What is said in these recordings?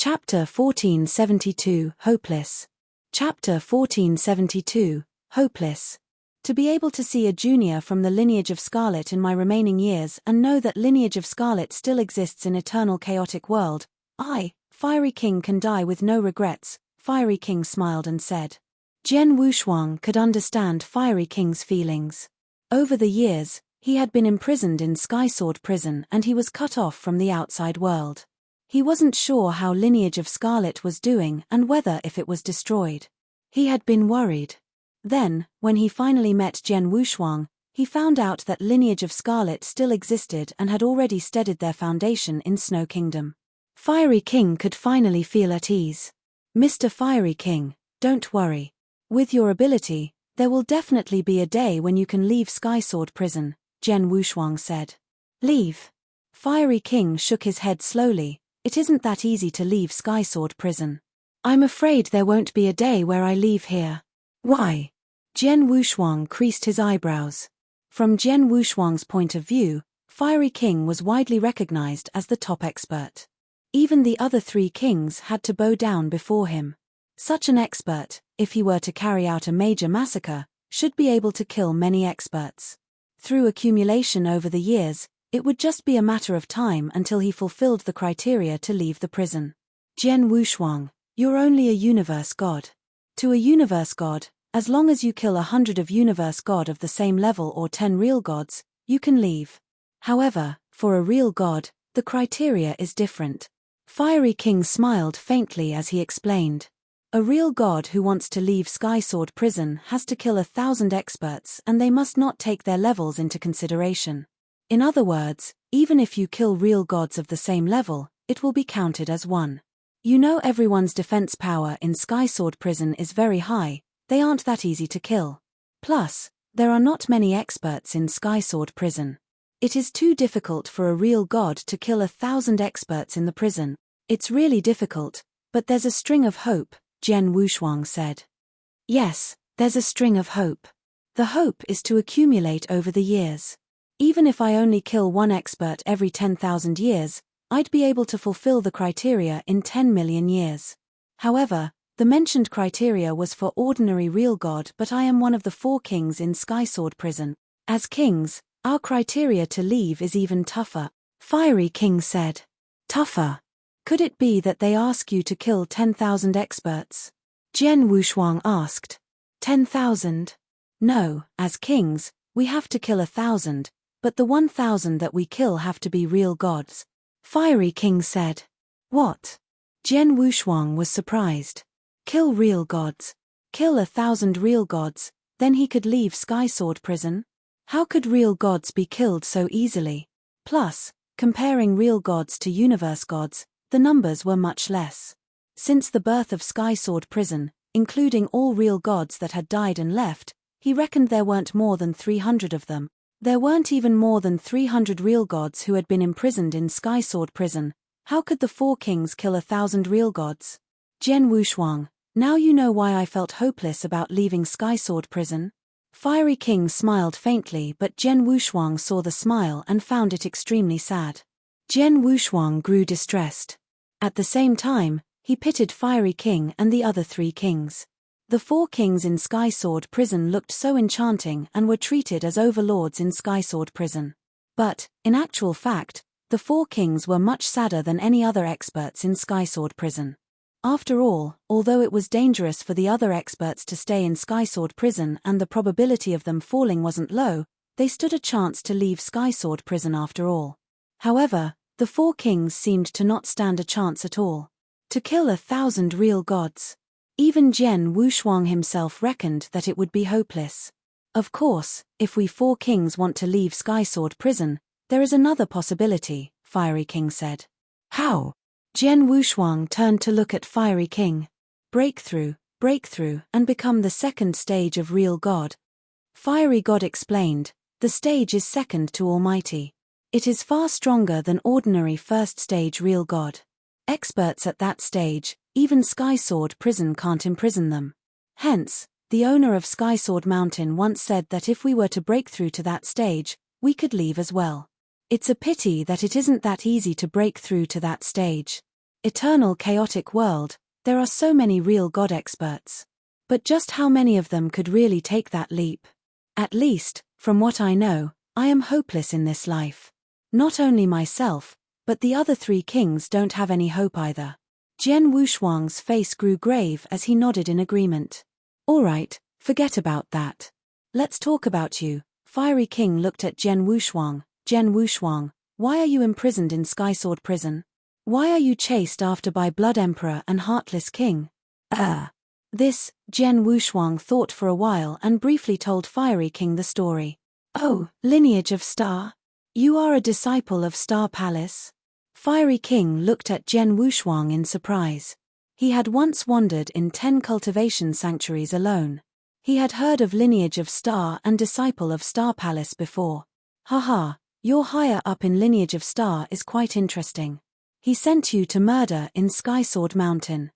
Chapter 1472, Hopeless. Chapter 1472, Hopeless. To be able to see a junior from the lineage of Scarlet in my remaining years and know that lineage of Scarlet still exists in eternal chaotic world, I, Fiery King, can die with no regrets. Fiery King smiled and said. Jian Wushuang could understand Fiery King's feelings. Over the years, he had been imprisoned in Sky Sword Prison and he was cut off from the outside world. He wasn't sure how lineage of Scarlet was doing and whether if it was destroyed. He had been worried. Then, when he finally met Jian Wushuang, he found out that lineage of Scarlet still existed and had already steadied their foundation in Snow Kingdom. Fiery King could finally feel at ease. Mr. Fiery King, don't worry. With your ability, there will definitely be a day when you can leave Sky Sword Prison, Jian Wushuang said. Leave? Fiery King shook his head slowly. It isn't that easy to leave Sky Sword Prison. I'm afraid there won't be a day where I leave here. Why? Jian Wushuang creased his eyebrows. From Jian Wushuang's point of view, Fiery King was widely recognized as the top expert. Even the other three kings had to bow down before him. Such an expert, if he were to carry out a major massacre, should be able to kill many experts. Through accumulation over the years, it would just be a matter of time until he fulfilled the criteria to leave the prison. Jian Wushuang, you're only a universe god. To a universe god, as long as you kill 100 of universe god of the same level or 10 real gods, you can leave. However, for a real god, the criteria is different. Fiery King smiled faintly as he explained. A real god who wants to leave Sky Sword Prison has to kill 1,000 experts and they must not take their levels into consideration. In other words, even if you kill real gods of the same level, it will be counted as one. You know everyone's defense power in Sky Sword Prison is very high, they aren't that easy to kill. Plus, there are not many experts in Sky Sword Prison. It is too difficult for a real god to kill 1,000 experts in the prison. It's really difficult, but there's a string of hope, Jian Wushuang said. Yes, there's a string of hope. The hope is to accumulate over the years. Even if I only kill one expert every 10,000 years, I'd be able to fulfill the criteria in 10 million years. However, the mentioned criteria was for ordinary real god, but I am one of the 4 kings in Sky Sword Prison. As kings, our criteria to leave is even tougher, Fiery King said. Tougher? Could it be that they ask you to kill 10,000 experts? Jian Wushuang asked. 10,000? No, as kings, we have to kill 1,000. But the 1,000 that we kill have to be real gods. Fiery King said. What? Jian Wushuang was surprised. Kill real gods. Kill 1,000 real gods, then he could leave Sky Sword Prison? How could real gods be killed so easily? Plus, comparing real gods to universe gods, the numbers were much less. Since the birth of Sky Sword Prison, including all real gods that had died and left, he reckoned there weren't more than 300 of them. There weren't even more than 300 real gods who had been imprisoned in Sky Sword Prison. How could the 4 kings kill 1,000 real gods? Jian Wushuang, now you know why I felt hopeless about leaving Sky Sword Prison? Fiery King smiled faintly, but Jian Wushuang saw the smile and found it extremely sad. Jian Wushuang grew distressed. At the same time, he pitied Fiery King and the other 3 kings. The 4 kings in Sky Sword Prison looked so enchanting and were treated as overlords in Sky Sword Prison. But, in actual fact, the 4 kings were much sadder than any other experts in Sky Sword Prison. After all, although it was dangerous for the other experts to stay in Sky Sword Prison and the probability of them falling wasn't low, they stood a chance to leave Sky Sword Prison after all. However, the 4 kings seemed to not stand a chance at all. To kill 1,000 real gods. Even Jian Wushuang himself reckoned that it would be hopeless. Of course, if we 4 kings want to leave Sky Sword Prison, there is another possibility, Fiery King said. How? Jian Wushuang turned to look at Fiery King. Breakthrough, and become the 2nd stage of real god. Fiery God explained, the stage is second to Almighty. It is far stronger than ordinary 1st stage real god. Experts at that stage, even Sky Sword Prison can't imprison them. Hence, the owner of Sky Sword Mountain once said that if we were to break through to that stage, we could leave as well. It's a pity that it isn't that easy to break through to that stage. Eternal chaotic world, there are so many real God experts. But just how many of them could really take that leap? At least, from what I know, I am hopeless in this life. Not only myself, but the other three kings don't have any hope either. Jian Wushuang's face grew grave as he nodded in agreement. All right, forget about that. Let's talk about you. Fiery King looked at Jian Wushuang. Jian Wushuang, why are you imprisoned in Skysword Prison? Why are you chased after by Blood Emperor and Heartless King? This, Jian Wushuang thought for a while and briefly told Fiery King the story. Oh, lineage of Star? You are a disciple of Star Palace? Fiery King looked at Jian Wushuang in surprise. He had once wandered in 10 cultivation sanctuaries alone. He had heard of lineage of Star and disciple of Star Palace before. Haha, your higher up in lineage of Star is quite interesting. He sent you to murder in Skysword Mountain.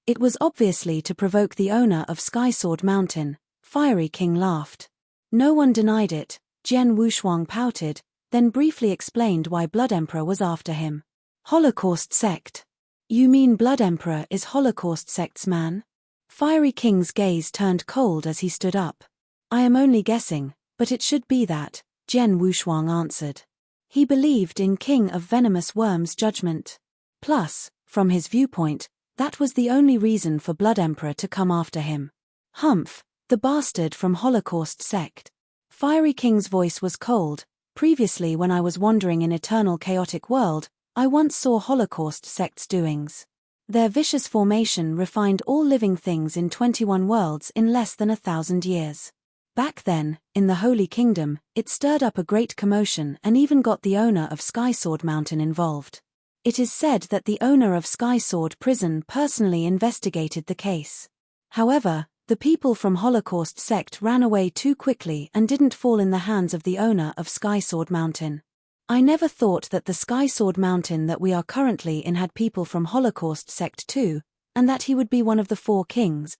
It was obviously to provoke the owner of Skysword Mountain. Fiery King laughed. No one denied it. Jian Wushuang pouted, then briefly explained why Blood Emperor was after him. Holocaust sect. You mean Blood Emperor is Holocaust sect's man? Fiery King's gaze turned cold as he stood up. I am only guessing, but it should be that, Jian Wushuang answered. He believed in King of Venomous Worms' judgment. Plus, from his viewpoint, that was the only reason for Blood Emperor to come after him. Humph, the bastard from Holocaust sect. Fiery King's voice was cold. Previously, when I was wandering in Eternal Chaotic World, I once saw Holocaust sect's doings. Their vicious formation refined all living things in 21 worlds in less than 1,000 years. Back then, in the Holy Kingdom, it stirred up a great commotion and even got the owner of Skysword Mountain involved. It is said that the owner of Skysword Prison personally investigated the case. However, the people from Holocaust sect ran away too quickly and didn't fall in the hands of the owner of Skysword Mountain. I never thought that the Skysword Mountain that we are currently in had people from Holocaust sect too, and that he would be one of the 4 kings.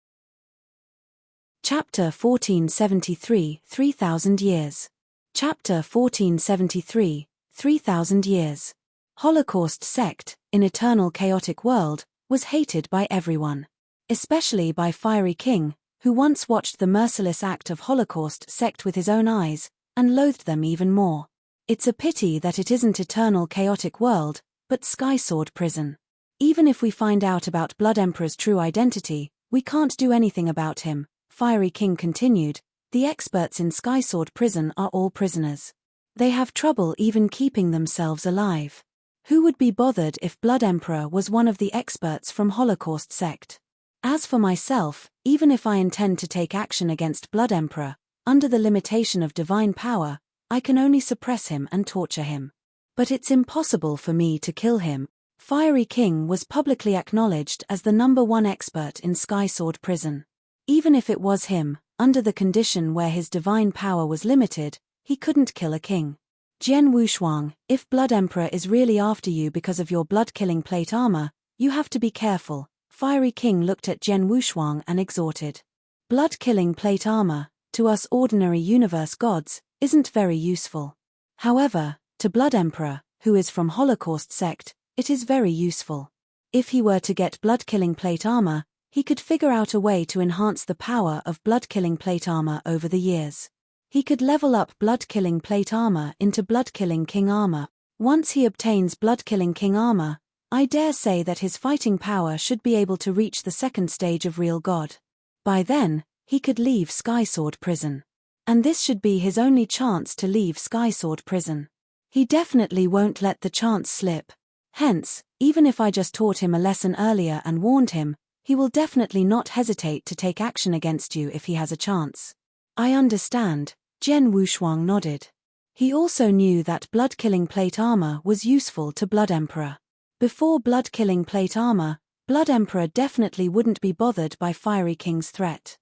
Chapter 1473, 3000 years. Chapter 1473, 3000 years. Holocaust sect, in Eternal Chaotic World, was hated by everyone. Especially by Fiery King, who once watched the merciless act of Holocaust sect with his own eyes, and loathed them even more. It's a pity that it isn't Eternal Chaotic World, but Skysword Prison. Even if we find out about Blood Emperor's true identity, we can't do anything about him, Fiery King continued. The experts in Skysword Prison are all prisoners. They have trouble even keeping themselves alive. Who would be bothered if Blood Emperor was one of the experts from Holocaust sect? As for myself, even if I intend to take action against Blood Emperor, under the limitation of divine power, I can only suppress him and torture him. But it's impossible for me to kill him. Fiery King was publicly acknowledged as the #1 expert in Skysword Prison. Even if it was him, under the condition where his divine power was limited, he couldn't kill a king. Jian Wushuang, if Blood Emperor is really after you because of your blood-killing plate armor, you have to be careful. Fiery King looked at Jian Wushuang and exhorted. Blood-killing plate armor, to us ordinary universe gods, isn't very useful. However, to Blood Emperor, who is from Holocaust sect, it is very useful. If he were to get blood-killing plate armor, he could figure out a way to enhance the power of blood-killing plate armor over the years. He could level up blood-killing plate armor into blood-killing king armor. Once he obtains blood-killing king armor, I dare say that his fighting power should be able to reach the 2nd stage of real god. By then, he could leave Skysword Prison. And this should be his only chance to leave Skysword Prison. He definitely won't let the chance slip. Hence, even if I just taught him a lesson earlier and warned him, he will definitely not hesitate to take action against you if he has a chance. I understand, Jian Wushuang nodded. He also knew that blood-killing plate armor was useful to Blood Emperor. Before blood-killing plate armor, Blood Emperor definitely wouldn't be bothered by Fiery King's threat.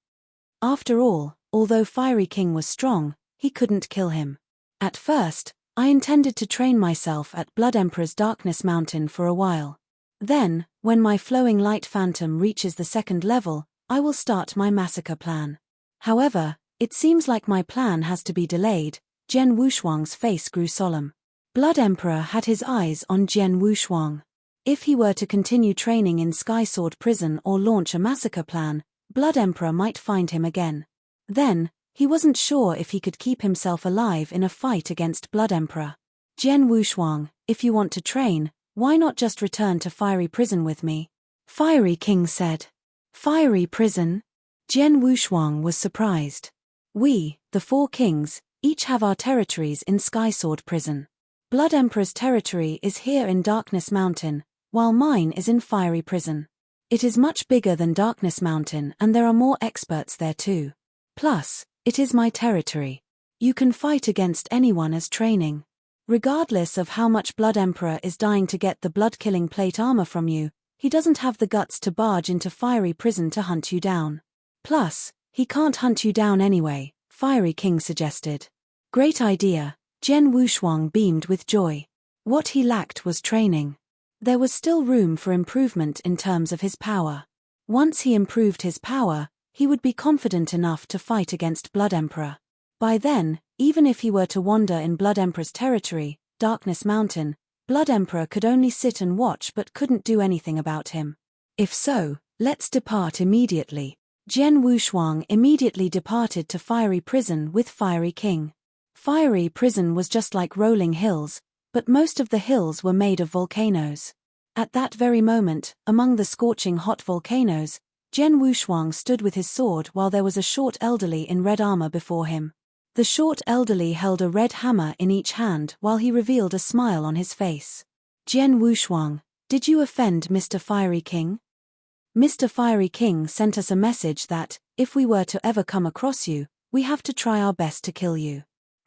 After all, although Fiery King was strong, he couldn't kill him. At first, I intended to train myself at Blood Emperor's Darkness Mountain for a while. Then, when my flowing light phantom reaches the 2nd level, I will start my massacre plan. However, it seems like my plan has to be delayed. Jian Wushuang's face grew solemn. Blood Emperor had his eyes on Jian Wushuang. If he were to continue training in Sky Sword Prison or launch a massacre plan, Blood Emperor might find him again. Then, he wasn't sure if he could keep himself alive in a fight against Blood Emperor. Jian Wushuang, if you want to train, why not just return to Fiery Prison with me? Fiery King said. Fiery Prison? Jian Wushuang was surprised. We, the 4 kings, each have our territories in Sky Sword Prison. Blood Emperor's territory is here in Darkness Mountain, while mine is in Fiery Prison. It is much bigger than Darkness Mountain and there are more experts there too. Plus, it is my territory. You can fight against anyone as training. Regardless of how much Blood Emperor is dying to get the blood-killing plate armor from you, he doesn't have the guts to barge into Fiery Prison to hunt you down. Plus, he can't hunt you down anyway, Fiery King suggested. Great idea, Jian Wushuang beamed with joy. What he lacked was training. There was still room for improvement in terms of his power. Once he improved his power, he would be confident enough to fight against Blood Emperor. By then, even if he were to wander in Blood Emperor's territory, Darkness Mountain, Blood Emperor could only sit and watch but couldn't do anything about him. If so, let's depart immediately. Jian Wushuang immediately departed to Fiery Prison with Fiery King. Fiery Prison was just like rolling hills, but most of the hills were made of volcanoes. At that very moment, among the scorching hot volcanoes, Jian Wushuang stood with his sword while there was a short elderly in red armor before him. The short elderly held a red hammer in each hand while he revealed a smile on his face. Jian Wushuang, did you offend Mr. Fiery King? Mr. Fiery King sent us a message that, if we were to ever come across you, we have to try our best to kill you.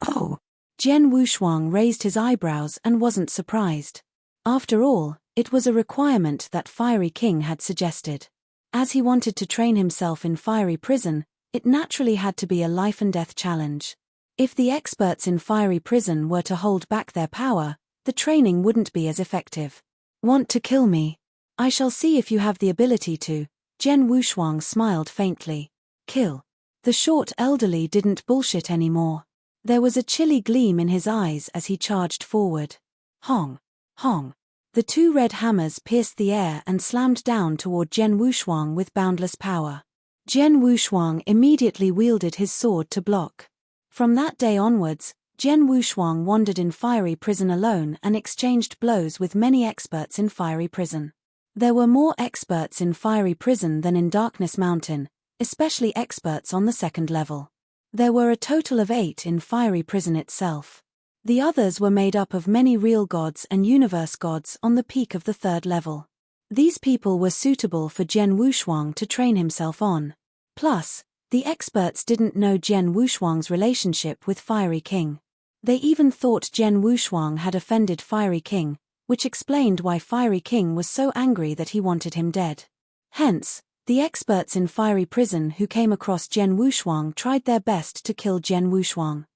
Oh! Jian Wushuang raised his eyebrows and wasn't surprised. After all, it was a requirement that Fiery King had suggested. As he wanted to train himself in Fiery Prison, it naturally had to be a life-and-death challenge. If the experts in Fiery Prison were to hold back their power, the training wouldn't be as effective. Want to kill me? I shall see if you have the ability to. Jian Wushuang smiled faintly. Kill. The short elderly didn't bullshit anymore. There was a chilly gleam in his eyes as he charged forward. Hong! Hong! The 2 red hammers pierced the air and slammed down toward Jian Wushuang with boundless power. Jian Wushuang immediately wielded his sword to block. From that day onwards, Jian Wushuang wandered in Fiery Prison alone and exchanged blows with many experts in Fiery Prison. There were more experts in Fiery Prison than in Darkness Mountain, especially experts on the 2nd level. There were a total of 8 in Fiery Prison itself. The others were made up of many real gods and universe gods on the peak of the 3rd level. These people were suitable for Jian Wushuang to train himself on. Plus, the experts didn't know Jian Wushuang's relationship with Fiery King. They even thought Jian Wushuang had offended Fiery King, which explained why Fiery King was so angry that he wanted him dead. Hence, the experts in Fiery Prison who came across Jian Wushuang tried their best to kill Jian Wushuang.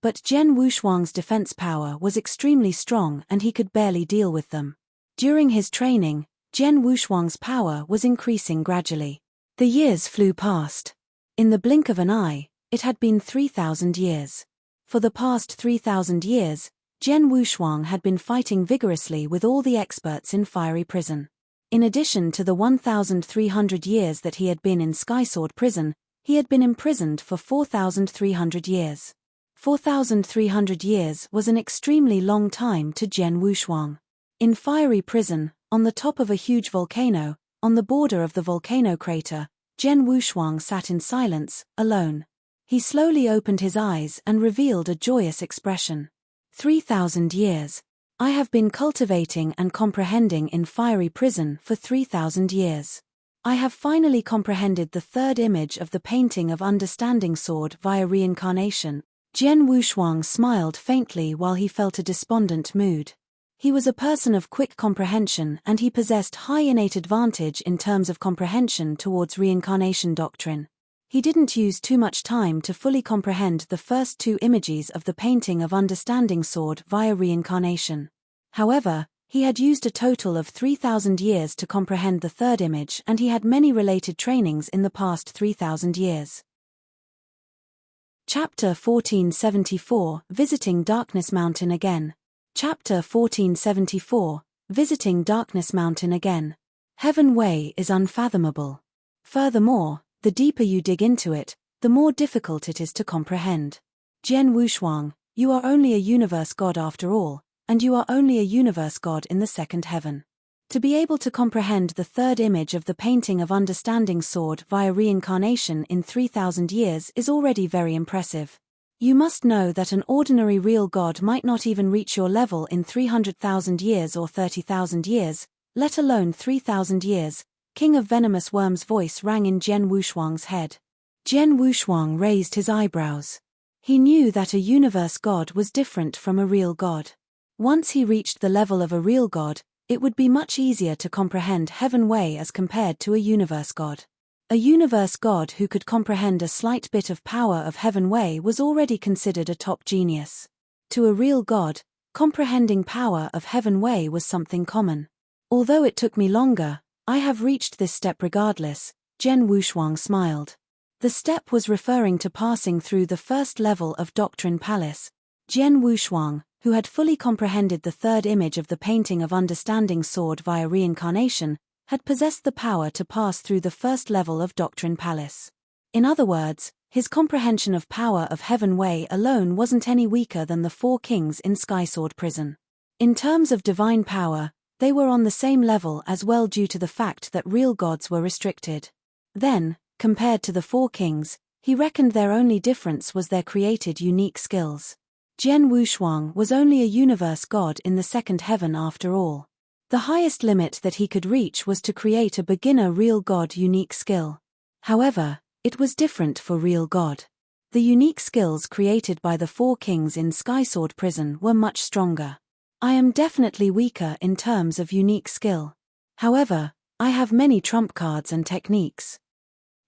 But Jian Wushuang's defense power was extremely strong and he could barely deal with them. During his training, Jian Wushuang's power was increasing gradually. The years flew past. In the blink of an eye, it had been 3,000 years. For the past 3,000 years, Jian Wushuang had been fighting vigorously with all the experts in Fiery Prison. In addition to the 1,300 years that he had been in Sky Sword Prison, he had been imprisoned for 4,300 years. 4,300 years was an extremely long time to Jian Wushuang. In Fiery Prison, on the top of a huge volcano, on the border of the volcano crater, Jian Wushuang sat in silence, alone. He slowly opened his eyes and revealed a joyous expression. 3,000 years. I have been cultivating and comprehending in Fiery Prison for 3,000 years. I have finally comprehended the 3rd image of the painting of Understanding Sword via reincarnation. Jian Wushuang smiled faintly while he felt a despondent mood. He was a person of quick comprehension and he possessed high innate advantage in terms of comprehension towards reincarnation doctrine. He didn't use too much time to fully comprehend the first 2 images of the painting of Understanding Sword via reincarnation. However, he had used a total of 3,000 years to comprehend the 3rd image and he had many related trainings in the past 3,000 years. Chapter 1474, Visiting Darkness Mountain Again. Chapter 1474, Visiting Darkness Mountain again. Heaven Way is unfathomable. Furthermore, the deeper you dig into it, the more difficult it is to comprehend. Jian Wushuang, you are only a universe god after all, and you are only a universe god in the second heaven. To be able to comprehend the third image of the painting of understanding sword via reincarnation in 3,000 years is already very impressive. You must know that an ordinary real god might not even reach your level in 300,000 years or 30,000 years, let alone 3,000 years. King of Venomous Worm's voice rang in Jian Wushuang's head. Jian Wushuang raised his eyebrows. He knew that a universe god was different from a real god. Once he reached the level of a real god, it would be much easier to comprehend Heaven Way as compared to a universe god. A universe god who could comprehend a slight bit of power of Heaven Way was already considered a top genius. To a real god, comprehending power of Heaven Way was something common. Although it took me longer, I have reached this step regardless, Jian Wushuang smiled. The step was referring to passing through the first level of Doctrine Palace. Jian Wushuang, who had fully comprehended the third image of the painting of understanding sword via reincarnation, had possessed the power to pass through the first level of Doctrine Palace. In other words, his comprehension of power of Heaven Way alone wasn't any weaker than the four kings in Skysword Prison. In terms of divine power, they were on the same level as well due to the fact that real gods were restricted. Then, compared to the four kings, he reckoned their only difference was their created unique skills. Jian Wushuang was only a universe god in the second heaven after all. The highest limit that he could reach was to create a beginner real god unique skill. However, it was different for real god. The unique skills created by the four kings in Skysword Prison were much stronger. I am definitely weaker in terms of unique skill. However, I have many trump cards and techniques.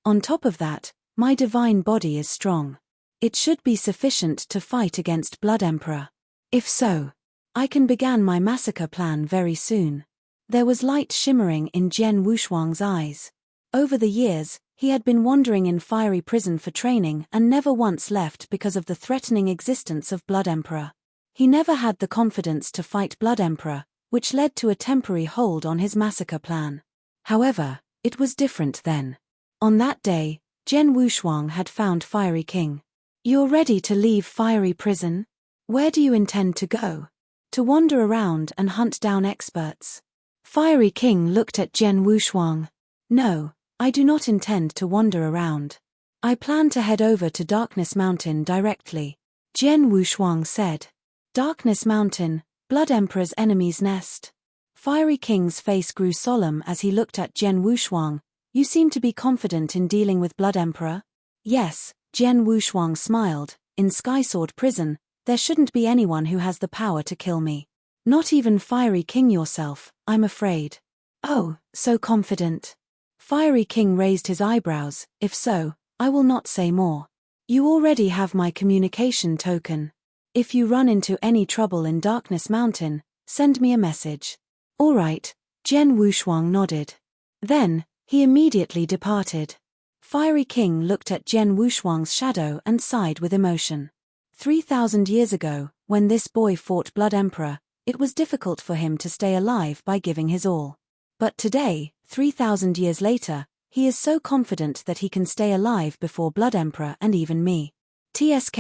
On top of that, my divine body is strong. It should be sufficient to fight against Blood Emperor. If so, I can begin my massacre plan very soon. There was light shimmering in Jian Wushuang's eyes. Over the years, he had been wandering in fiery prison for training and never once left because of the threatening existence of Blood Emperor. He never had the confidence to fight Blood Emperor, which led to a temporary hold on his massacre plan. However, it was different then. On that day, Jian Wushuang had found Fiery King. You're ready to leave fiery prison? Where do you intend to go? To wander around and hunt down experts? Fiery King looked at Jian Wushuang. No, I do not intend to wander around. I plan to head over to Darkness Mountain directly. Jian Wushuang said. Darkness Mountain, Blood Emperor's enemy's nest. Fiery King's face grew solemn as he looked at Jian Wushuang. You seem to be confident in dealing with Blood Emperor? Yes, Jian Wushuang smiled. In Skysword Prison, there shouldn't be anyone who has the power to kill me. Not even Fiery King yourself, I'm afraid. Oh, so confident. Fiery King raised his eyebrows. If so, I will not say more. You already have my communication token. If you run into any trouble in Darkness Mountain, send me a message. All right, Jian Wushuang nodded. Then, he immediately departed. Fiery King looked at Jian Wushuang's shadow and sighed with emotion. 3,000 years ago, when this boy fought Blood Emperor, it was difficult for him to stay alive by giving his all. But today, 3,000 years later, he is so confident that he can stay alive before Blood Emperor and even me. TSK,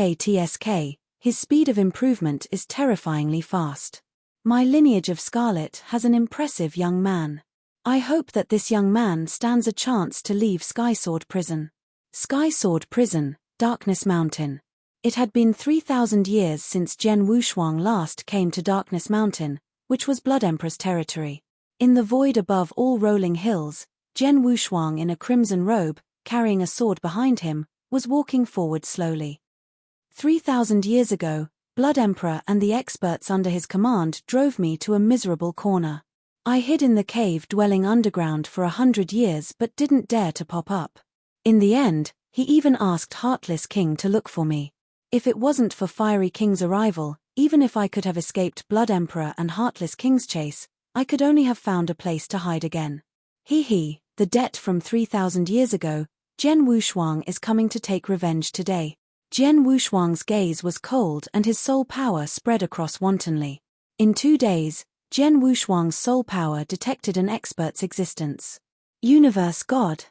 his speed of improvement is terrifyingly fast. My lineage of Scarlet has an impressive young man. I hope that this young man stands a chance to leave Skysword Prison. Skysword Prison, Darkness Mountain. It had been 3,000 years since Jian Wushuang last came to Darkness Mountain, which was Blood Emperor's territory. In the void above all rolling hills, Jian Wushuang in a crimson robe, carrying a sword behind him, was walking forward slowly. 3,000 years ago, Blood Emperor and the experts under his command drove me to a miserable corner. I hid in the cave dwelling underground for 100 years but didn't dare to pop up. In the end, he even asked Heartless King to look for me. If it wasn't for Fiery King's arrival, even if I could have escaped Blood Emperor and Heartless King's chase, I could only have found a place to hide again. The debt from 3,000 years ago, Jian Wushuang is coming to take revenge today. Jian Wushuang's gaze was cold and his soul power spread across wantonly. In 2 days, Jian Wushuang's soul power detected an expert's existence. Universe God.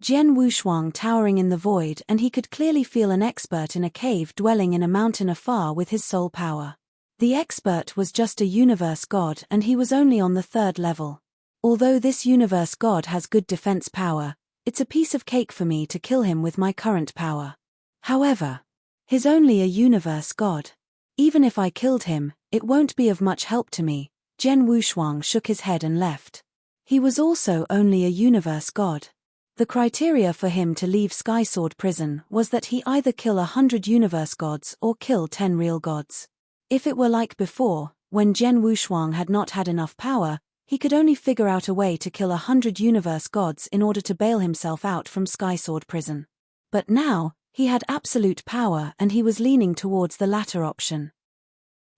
Jian Wushuang towering in the void, and he could clearly feel an expert in a cave dwelling in a mountain afar with his soul power. The expert was just a universe god, and he was only on the 3rd level. Although this universe god has good defense power, it's a piece of cake for me to kill him with my current power. However, he's only a universe god. Even if I killed him, it won't be of much help to me. Jian Wushuang shook his head and left. He was also only a universe god. The criteria for him to leave Sky Sword Prison was that he either kill 100 universe gods or kill 10 real gods. If it were like before, when Jian Wushuang had not had enough power, he could only figure out a way to kill 100 universe gods in order to bail himself out from Sky Sword Prison. But now, he had absolute power and he was leaning towards the latter option.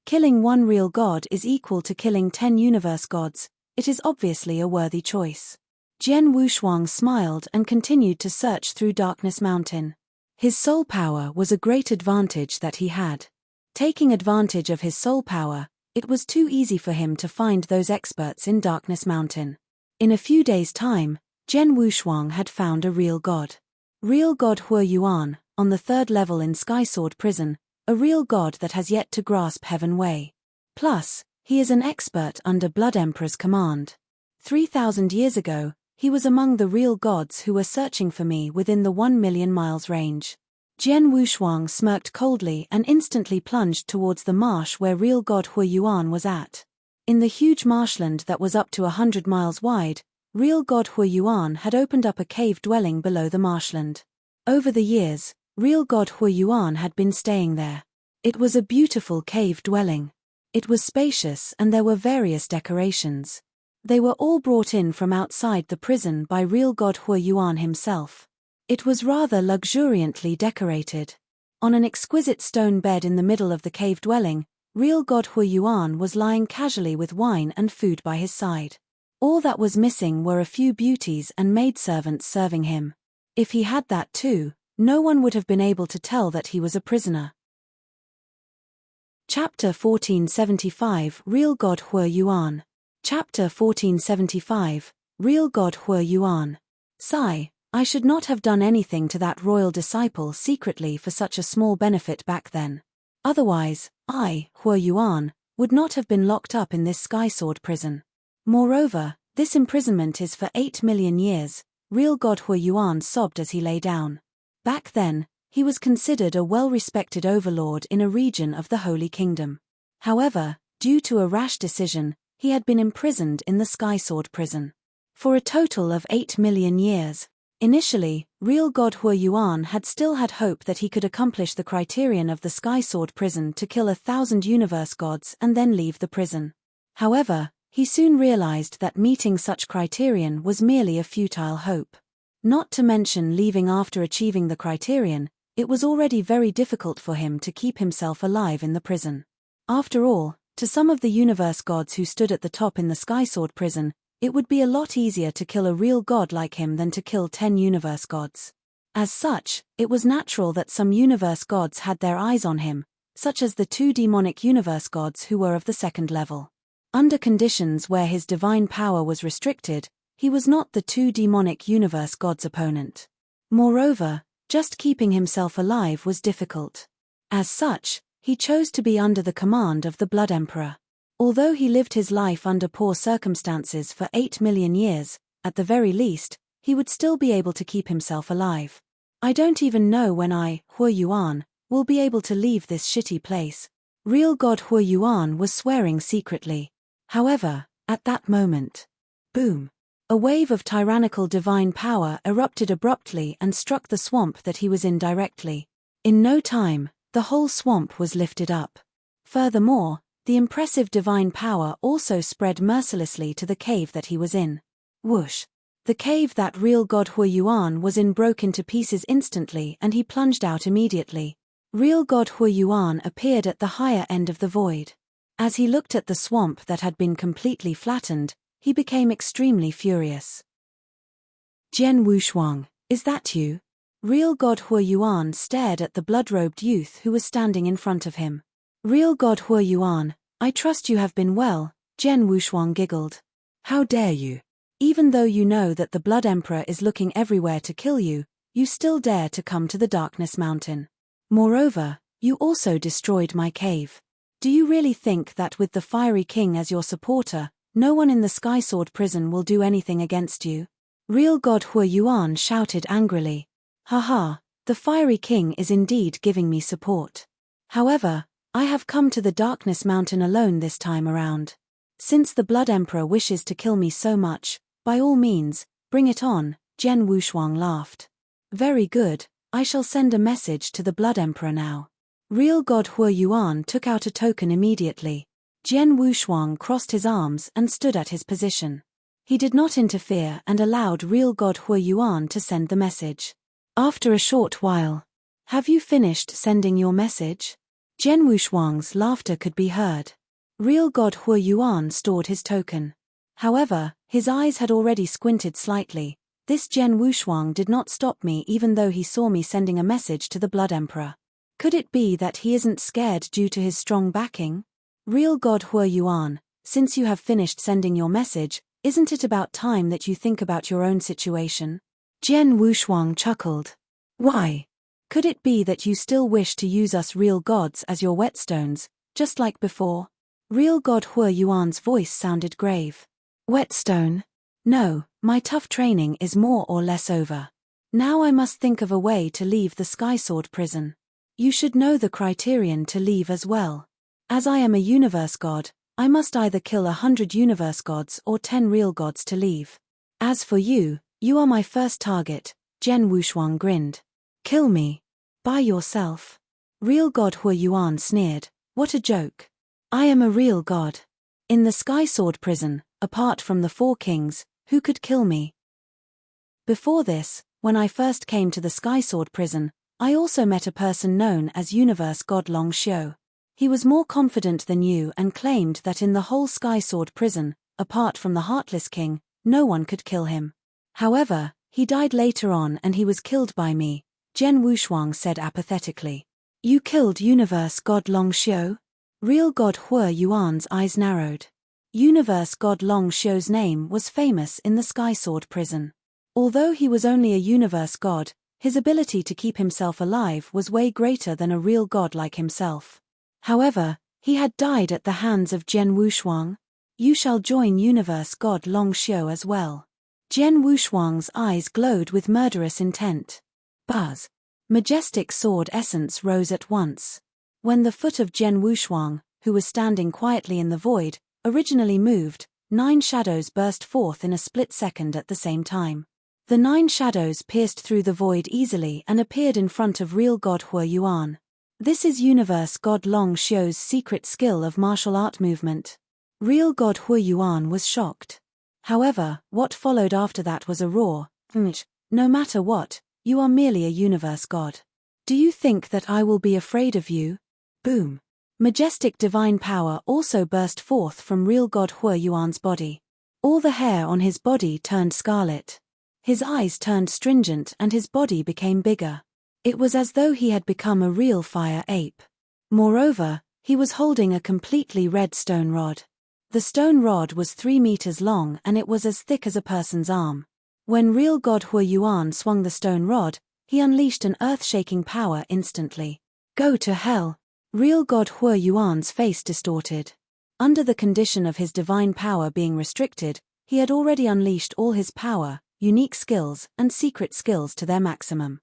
Killing 1 real god is equal to killing 10 universe gods. It is obviously a worthy choice. Jian Wushuang smiled and continued to search through Darkness Mountain. His soul power was a great advantage that he had. Taking advantage of his soul power, it was too easy for him to find those experts in Darkness Mountain. In a few days' time, Jian Wushuang had found a real god. Real god Hue Yuan, on the 3rd level in Sky Sword Prison, a real god that has yet to grasp Heaven Way. Plus, he is an expert under Blood Emperor's command. 3,000 years ago, he was among the real gods who were searching for me within the 1 million miles range. Jian Wushuang smirked coldly and instantly plunged towards the marsh where real god Hue Yuan was at. In the huge marshland that was up to 100 miles wide, real god Hue Yuan had opened up a cave dwelling below the marshland. Over the years, real god Hue Yuan had been staying there. It was a beautiful cave dwelling. It was spacious and there were various decorations. They were all brought in from outside the prison by real god Hue Yuan himself. It was rather luxuriantly decorated. On an exquisite stone bed in the middle of the cave dwelling, real god Hue Yuan was lying casually with wine and food by his side. All that was missing were a few beauties and maidservants serving him. If he had that too, no one would have been able to tell that he was a prisoner. Chapter 1475 Real God Hue Yuan. Chapter 1475 Real God Hue Yuan. Sigh, I should not have done anything to that royal disciple secretly for such a small benefit back then. Otherwise, I, Hue Yuan, would not have been locked up in this Sky Sword prison. Moreover, this imprisonment is for 8 million years, real God Hue Yuan sobbed as he lay down. Back then, he was considered a well-respected overlord in a region of the Holy Kingdom. However, due to a rash decision, he had been imprisoned in the Sky Sword prison. For a total of 8 million years. Initially, real God Hue Yuan had still had hope that he could accomplish the criterion of the Sky Sword prison to kill 1,000 universe gods and then leave the prison. However, he soon realized that meeting such criterion was merely a futile hope. Not to mention leaving after achieving the criterion, it was already very difficult for him to keep himself alive in the prison. After all, to some of the universe gods who stood at the top in the Sky Sword prison, it would be a lot easier to kill a real god like him than to kill 10 universe gods. As such, it was natural that some universe gods had their eyes on him, such as the 2 demonic universe gods who were of the 2nd level. Under conditions where his divine power was restricted, he was not the 2 demonic universe gods' opponent. Moreover, just keeping himself alive was difficult. As such, he chose to be under the command of the Blood Emperor. Although he lived his life under poor circumstances for 8 million years, at the very least, he would still be able to keep himself alive. I don't even know when I, Hue Yuan, will be able to leave this shitty place. Real God Hue Yuan was swearing secretly. However, at that moment, boom! A wave of tyrannical divine power erupted abruptly and struck the swamp that he was in directly. In no time, the whole swamp was lifted up. Furthermore, the impressive divine power also spread mercilessly to the cave that he was in. Whoosh! The cave that real God Hue Yuan was in broke into pieces instantly and he plunged out immediately. Real God Hue Yuan appeared at the higher end of the void. As he looked at the swamp that had been completely flattened, he became extremely furious. Jian Wushuang, is that you? Real God Hue Yuan stared at the blood-robed youth who was standing in front of him. Real God Hue Yuan, I trust you have been well. Jian Wushuang giggled. How dare you? Even though you know that the Blood Emperor is looking everywhere to kill you, you still dare to come to the Darkness Mountain. Moreover, you also destroyed my cave. Do you really think that with the Fiery King as your supporter, no one in the Sky Sword prison will do anything against you? Real God Hui Yuan shouted angrily. Haha, the Fiery King is indeed giving me support. However, I have come to the Darkness Mountain alone this time around. Since the Blood Emperor wishes to kill me so much, by all means, bring it on, Jian Wushuang laughed. Very good, I shall send a message to the Blood Emperor now. Real God Hui Yuan took out a token immediately. Jian Wushuang crossed his arms and stood at his position. He did not interfere and allowed Real God Hui Yuan to send the message. After a short while, have you finished sending your message? Jian Wushuang's laughter could be heard. Real God Hui Yuan stored his token. However, his eyes had already squinted slightly. This Jian Wushuang did not stop me even though he saw me sending a message to the Blood Emperor. Could it be that he isn't scared due to his strong backing? Real God Hui Yuan, since you have finished sending your message, isn't it about time that you think about your own situation? Jian Wushuang chuckled. Why? Could it be that you still wish to use us real gods as your whetstones, just like before? Real God Hui Yuan's voice sounded grave. Whetstone? No, my tough training is more or less over. Now I must think of a way to leave the Sky Sword prison. You should know the criterion to leave as well. As I am a universe god, I must either kill 100 universe gods or 10 real gods to leave. As for you, you are my first target, Jian Wushuang grinned. Kill me. By yourself. Real God Hui Yuan sneered. What a joke. I am a real god. In the Sky Sword prison, apart from the 4 kings, who could kill me? Before this, when I first came to the Sky Sword prison, I also met a person known as Universe God Long Xiu. He was more confident than you and claimed that in the whole Sky Sword prison, apart from the Heartless King, no one could kill him. However, he died later on and he was killed by me, Jian Wushuang said apathetically. You killed Universe God Long Xiu? Real God Hui Yuan's eyes narrowed. Universe God Long Xiu's name was famous in the Sky Sword prison. Although he was only a universe god, his ability to keep himself alive was way greater than a real god like himself. However, he had died at the hands of Jian Wushuang. You shall join Universe God Long Xiu as well. Jian Wushuang's eyes glowed with murderous intent. Buzz. Majestic sword essence rose at once. When the foot of Jian Wushuang, who was standing quietly in the void, originally moved, 9 shadows burst forth in a split second at the same time. The 9 shadows pierced through the void easily and appeared in front of Real God Hui Yuan. This is Universe God Long Xiu's secret skill of martial art movement. Real God Hui Yuan was shocked. However, what followed after that was a roar. No matter what, you are merely a universe god. Do you think that I will be afraid of you? Boom. Majestic divine power also burst forth from Real God Hui Yuan's body. All the hair on his body turned scarlet. His eyes turned stringent and his body became bigger. It was as though he had become a real fire ape. Moreover, he was holding a completely red stone rod. The stone rod was 3 meters long and it was as thick as a person's arm. When Real God Hui Yuan swung the stone rod, he unleashed an earth-shaking power instantly. Go to hell! Real God Hui Yuan's face distorted. Under the condition of his divine power being restricted, he had already unleashed all his power, unique skills, and secret skills to their maximum.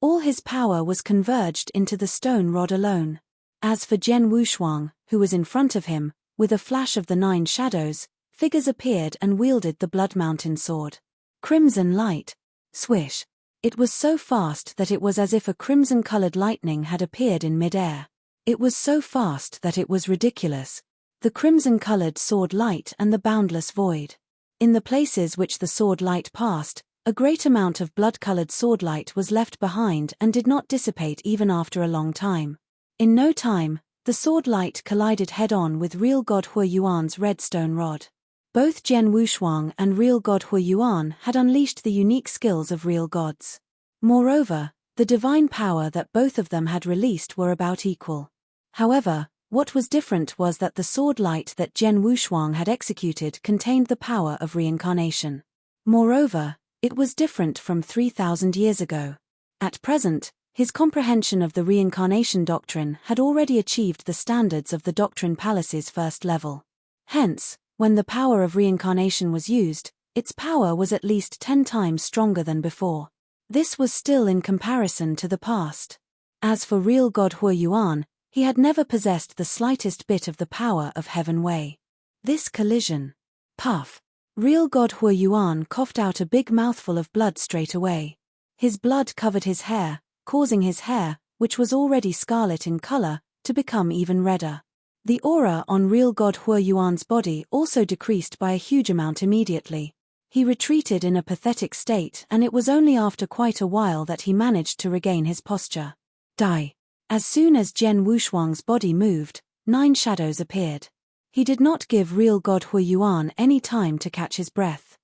All his power was converged into the stone rod alone. As for Jian Wushuang, who was in front of him, with a flash of the 9 shadows, figures appeared and wielded the Blood Mountain sword. Crimson light. Swish. It was so fast that it was as if a crimson-colored lightning had appeared in mid-air. It was so fast that it was ridiculous. The crimson-colored sword light and the boundless void. In the places which the sword light passed, a great amount of blood-colored sword light was left behind and did not dissipate even after a long time. In no time, the sword light collided head-on with Real God Hui Yuan's red stone rod. Both Jian Wushuang and Real God Hui Yuan had unleashed the unique skills of real gods. Moreover, the divine power that both of them had released were about equal. However, What was different was that the sword light that Zhen Wushuang had executed contained the power of reincarnation. Moreover, it was different from 3,000 years ago. At present, his comprehension of the reincarnation doctrine had already achieved the standards of the Doctrine Palace's first level. Hence, when the power of reincarnation was used, its power was at least 10 times stronger than before. This was still in comparison to the past. As for real God Huoyuan, he had never possessed the slightest bit of the power of Heaven Wei. This collision. Puff. Real God Huoyuan coughed out a big mouthful of blood straight away. His blood covered his hair, causing his hair, which was already scarlet in color, to become even redder. The aura on real God Huoyuan's body also decreased by a huge amount immediately. He retreated in a pathetic state, and it was only after quite a while that he managed to regain his posture. Die. As soon as Zhen Wushuang's body moved, 9 shadows appeared. He did not give real God Huoyuan any time to catch his breath.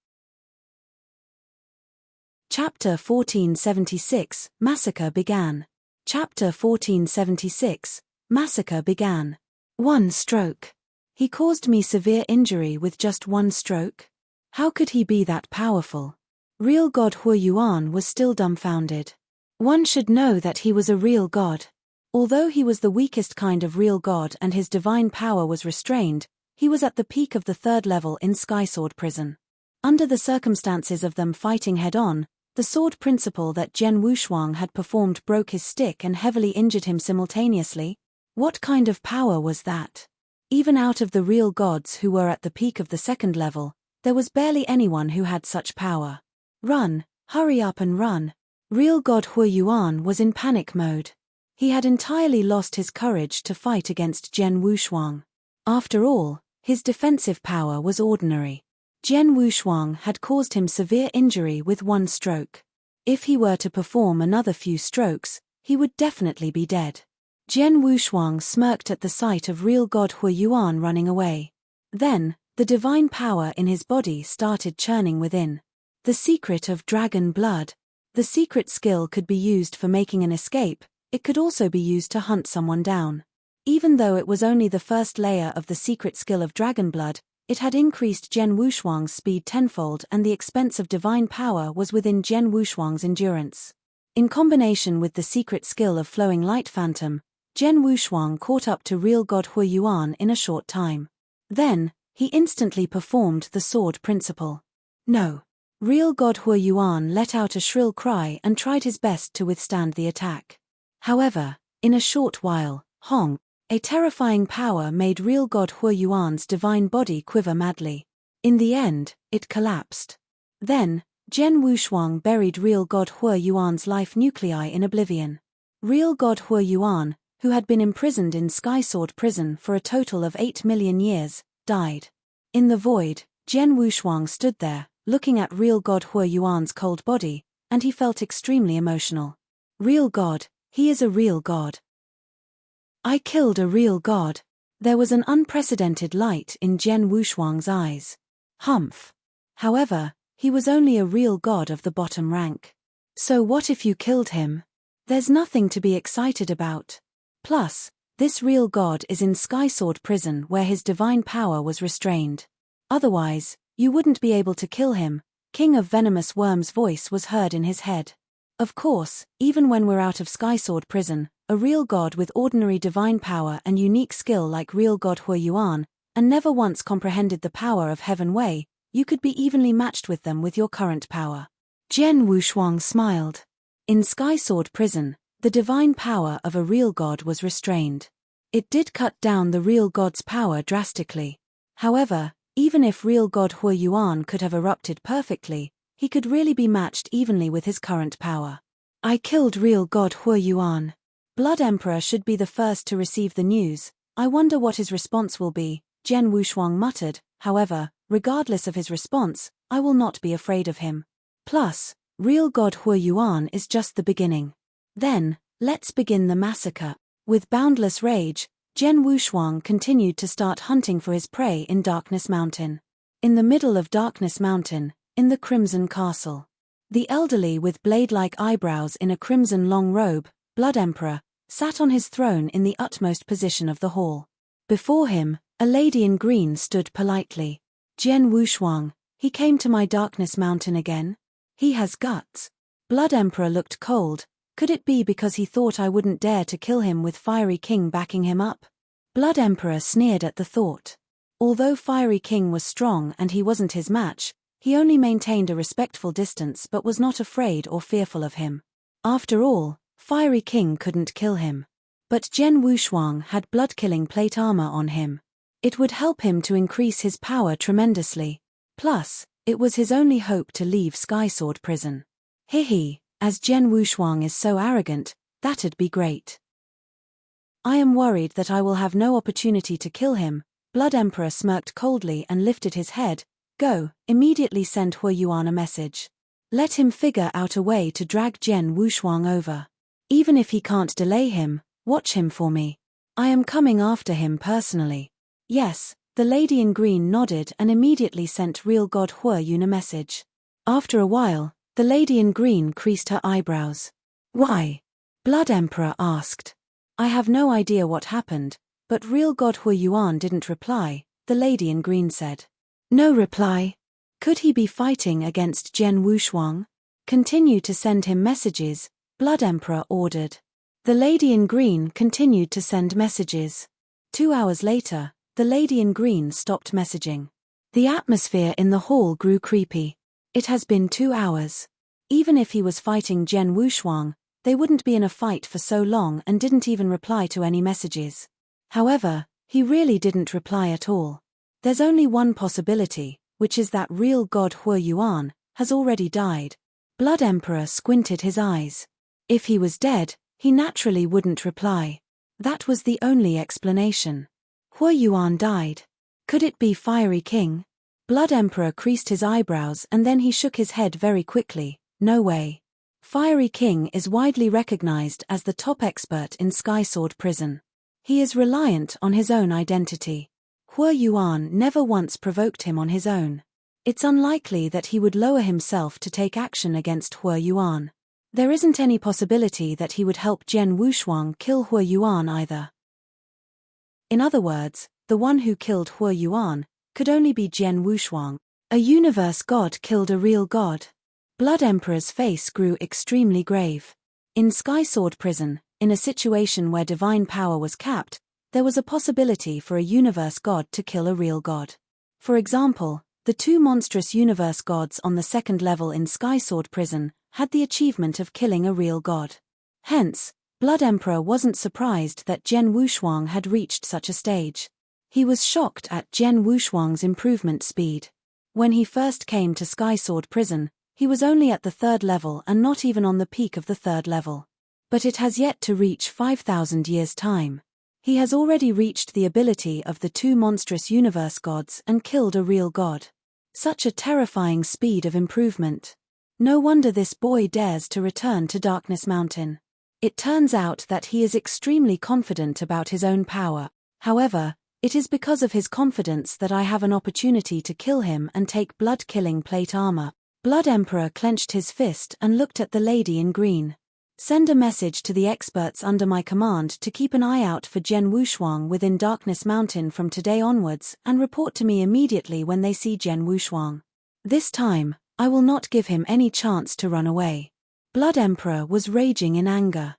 Chapter 1476, Massacre began. Chapter 1476, Massacre began. 1 stroke. He caused me severe injury with just 1 stroke? How could he be that powerful? Real God Huoyuan was still dumbfounded. One should know that he was a real god. Although he was the weakest kind of real god and his divine power was restrained, he was at the peak of the 3rd level in Sky Sword Prison. Under the circumstances of them fighting head-on, the sword principle that Zhen Wushuang had performed broke his stick and heavily injured him simultaneously. What kind of power was that? Even out of the real gods who were at the peak of the 2nd level, there was barely anyone who had such power. Run, hurry up and run. Real God Huoyuan was in panic mode. He had entirely lost his courage to fight against Zhen Wushuang. After all, his defensive power was ordinary. Zhen Wushuang had caused him severe injury with 1 stroke. If he were to perform another few strokes, he would definitely be dead. Zhen Wushuang smirked at the sight of real God Huoyuan running away. Then, the divine power in his body started churning within. The secret of dragon blood. The secret skill could be used for making an escape. It could also be used to hunt someone down. Even though it was only the first layer of the secret skill of dragon blood, it had increased Zhen Wushuang's speed tenfold, and the expense of divine power was within Zhen Wushuang's endurance. In combination with the secret skill of flowing light phantom, Zhen Wushuang caught up to real God Huoyuan in a short time. Then, he instantly performed the sword principle. No. Real God Huoyuan let out a shrill cry and tried his best to withstand the attack. However, in a short while, Hong, a terrifying power made real God Huoyuan's divine body quiver madly. In the end, it collapsed. Then, Zhen Wushuang buried real God Huoyuan's life nuclei in oblivion. Real God Huoyuan, who had been imprisoned in Sky Sword Prison for a total of 8 million years, died. In the void, Zhen Wushuang stood there, looking at real God Huoyuan's cold body, and he felt extremely emotional. Real God. He is a real god. I killed a real god. There was an unprecedented light in Zhen Wushuang's eyes. Humph. However, he was only a real god of the bottom rank. So what if you killed him? There's nothing to be excited about. Plus, this real god is in Sky Sword Prison where his divine power was restrained. Otherwise, you wouldn't be able to kill him. King of Venomous Worm's voice was heard in his head. Of course, even when we're out of Sky Sword Prison, a real god with ordinary divine power and unique skill like real God Huoyuan, and never once comprehended the power of Heaven Wei, you could be evenly matched with them with your current power. Zhen Wushuang smiled. In Sky Sword Prison, the divine power of a real god was restrained. It did cut down the real god's power drastically. However, even if real God Huoyuan could have erupted perfectly, he could really be matched evenly with his current power. I killed real God Huoyuan. Blood Emperor should be the first to receive the news. I wonder what his response will be, Zhen Wushuang muttered. However, regardless of his response, I will not be afraid of him. Plus, real God Huoyuan is just the beginning. Then, let's begin the massacre. With boundless rage, Zhen Wushuang continued to start hunting for his prey in Darkness Mountain. In the middle of Darkness Mountain, in the Crimson Castle. The elderly with blade-like eyebrows in a crimson long robe, Blood Emperor, sat on his throne in the utmost position of the hall. Before him, a lady in green stood politely. Jian Wushuang, he came to my darkness mountain again? He has guts. Blood Emperor looked cold. Could it be because he thought I wouldn't dare to kill him with Fiery King backing him up? Blood Emperor sneered at the thought. Although Fiery King was strong and he wasn't his match, he only maintained a respectful distance but was not afraid or fearful of him. After all, Fiery King couldn't kill him. But Jian Wushuang had blood-killing plate armor on him. It would help him to increase his power tremendously. Plus, it was his only hope to leave Skysword Prison. As Jian Wushuang is so arrogant, that'd be great. I am worried that I will have no opportunity to kill him. Blood Emperor smirked coldly and lifted his head. Go, immediately send Huayuan a message. Let him figure out a way to drag Jian Wushuang over. Even if he can't delay him, watch him for me. I am coming after him personally. Yes, the lady in green nodded and immediately sent real god Huayuan a message. After a while, the lady in green creased her eyebrows. Why? Blood Emperor asked. I have no idea what happened, but real god Huayuan didn't reply, the lady in green said. No reply? Could he be fighting against Jian Wushuang? Continue to send him messages, Blood Emperor ordered. The lady in green continued to send messages. 2 hours later, the lady in green stopped messaging. The atmosphere in the hall grew creepy. It has been 2 hours. Even if he was fighting Jian Wushuang, they wouldn't be in a fight for so long and didn't even reply to any messages. However, he really didn't reply at all. There's only one possibility, which is that real god Huayuan has already died. Blood Emperor squinted his eyes. If he was dead, he naturally wouldn't reply. That was the only explanation. Huayuan died. Could it be Fiery King? Blood Emperor creased his eyebrows and then he shook his head very quickly. No way. Fiery King is widely recognized as the top expert in Skysword Prison. He is reliant on his own identity. Huayuan never once provoked him on his own. It's unlikely that he would lower himself to take action against Huayuan. There isn't any possibility that he would help Jian Wushuang kill Huayuan either. In other words, the one who killed Huayuan could only be Jian Wushuang. A universe god killed a real god. Blood Emperor's face grew extremely grave. In Skysword Prison, in a situation where divine power was capped, there was a possibility for a universe god to kill a real god. For example, the 2 monstrous universe gods on the 2nd level in Skysword Prison had the achievement of killing a real god. Hence, Blood Emperor wasn't surprised that Jian Wushuang had reached such a stage. He was shocked at Jian Wushuang's improvement speed. When he first came to Skysword Prison, he was only at the 3rd level and not even on the peak of the 3rd level. But it has yet to reach 5,000 years' time. He has already reached the ability of the 2 monstrous universe gods and killed a real god. Such a terrifying speed of improvement. No wonder this boy dares to return to Darkness Mountain. It turns out that he is extremely confident about his own power. However, it is because of his confidence that I have an opportunity to kill him and take blood-killing plate armor. Blood Emperor clenched his fist and looked at the lady in green. Send a message to the experts under my command to keep an eye out for Jian Wushuang within Darkness Mountain from today onwards and report to me immediately when they see Jian Wushuang. This time, I will not give him any chance to run away. Blood Emperor was raging in anger.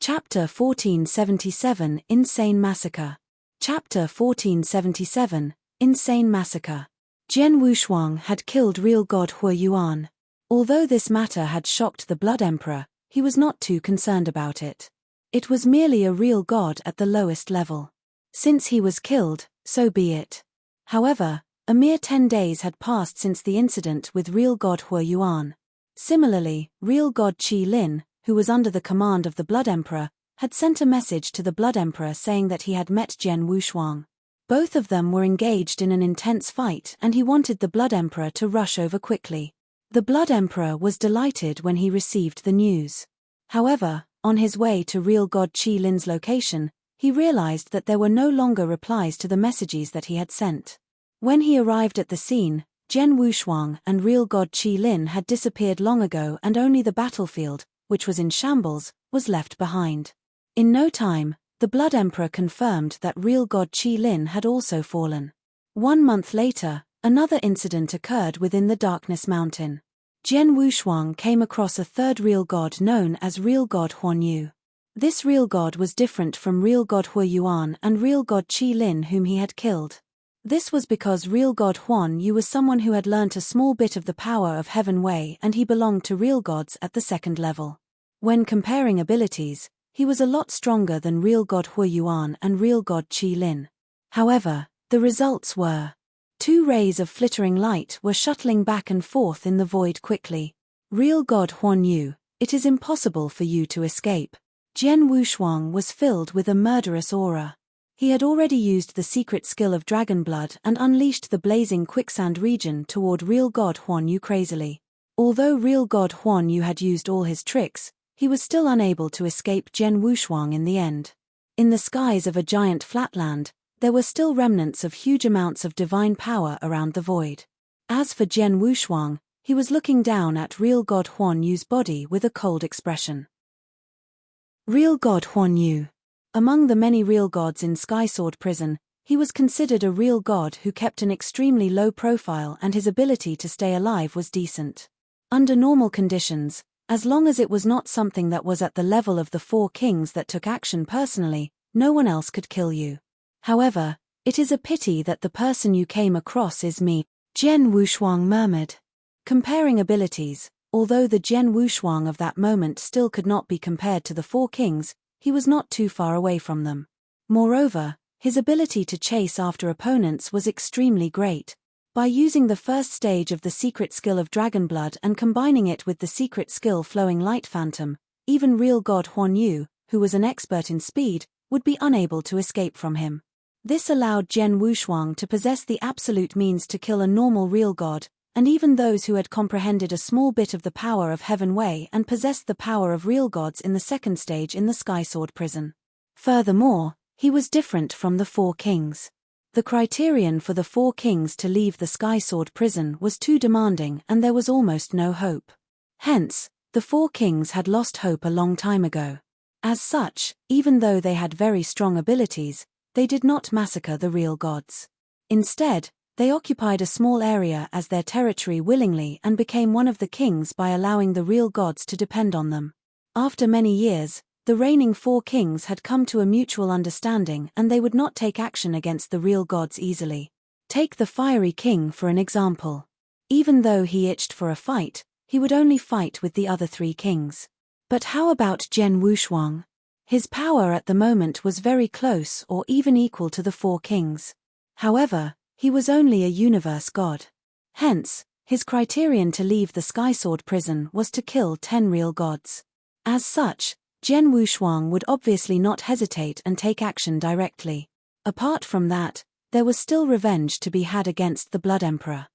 Chapter 1477 Insane Massacre. Chapter 1477 Insane Massacre. Jian Wushuang had killed real god Huayuan. Although this matter had shocked the Blood Emperor, he was not too concerned about it. It was merely a real god at the lowest level. Since he was killed, so be it. However, a mere 10 days had passed since the incident with real god Huayuan. Similarly, real god Qi Lin, who was under the command of the Blood Emperor, had sent a message to the Blood Emperor saying that he had met Jian Wushuang. Both of them were engaged in an intense fight and he wanted the Blood Emperor to rush over quickly. The Blood Emperor was delighted when he received the news. However, on his way to real god Qi Lin's location, he realized that there were no longer replies to the messages that he had sent. When he arrived at the scene, Jian Wushuang and real god Qi Lin had disappeared long ago and only the battlefield, which was in shambles, was left behind. In no time, The Blood Emperor confirmed that real god Qi Lin had also fallen. 1 month later, another incident occurred within the Darkness Mountain. Jian Wushuang came across a third real god known as real god Huan Yu. This real god was different from real god Hui Yuan and real god Qi Lin whom he had killed. This was because real god Huan Yu was someone who had learnt a small bit of the power of Heaven Wei and he belonged to real gods at the second level. When comparing abilities, he was a lot stronger than real god Hui Yuan and real god Qi Lin. However, the results were 2 rays of flittering light were shuttling back and forth in the void quickly. Real god Huan Yu, it is impossible for you to escape. Jian Wushuang was filled with a murderous aura. He had already used the secret skill of dragon blood and unleashed the blazing quicksand region toward real god Huan Yu crazily. Although real god Huan Yu had used all his tricks, he was still unable to escape Jian Wushuang in the end. In the skies of a giant flatland, there were still remnants of huge amounts of divine power around the void. As for Jian Wushuang, he was looking down at real god Huan Yu's body with a cold expression. Real god Huan Yu. Among the many real gods in Skysword Prison, he was considered a real god who kept an extremely low profile and his ability to stay alive was decent. Under normal conditions, as long as it was not something that was at the level of the 4 kings that took action personally, no one else could kill you. However, it is a pity that the person you came across is me, Jian Wushuang murmured. Comparing abilities, although the Jian Wushuang of that moment still could not be compared to the 4 kings, he was not too far away from them. Moreover, his ability to chase after opponents was extremely great. By using the first stage of the secret skill of Dragon Blood and combining it with the secret skill Flowing Light Phantom, even real god Huan Yu, who was an expert in speed, would be unable to escape from him. This allowed Jian Wushuang to possess the absolute means to kill a normal real god, and even those who had comprehended a small bit of the power of Heaven Wei and possessed the power of real gods in the second stage in the Skysword Prison. Furthermore, he was different from the 4 kings. The criterion for the 4 kings to leave the Skysword Prison was too demanding and there was almost no hope. Hence, the 4 kings had lost hope a long time ago. As such, even though they had very strong abilities, they did not massacre the real gods. Instead, they occupied a small area as their territory willingly and became one of the kings by allowing the real gods to depend on them. After many years, the reigning 4 kings had come to a mutual understanding and they would not take action against the real gods easily. Take the Fiery King for an example. Even though he itched for a fight, he would only fight with the other 3 kings. But how about Jian Wushuang? His power at the moment was very close or even equal to the 4 kings. However, he was only a universe god. Hence, his criterion to leave the Skysword Prison was to kill 10 real gods. As such, Jian Wushuang would obviously not hesitate and take action directly. Apart from that, there was still revenge to be had against the Blood Emperor.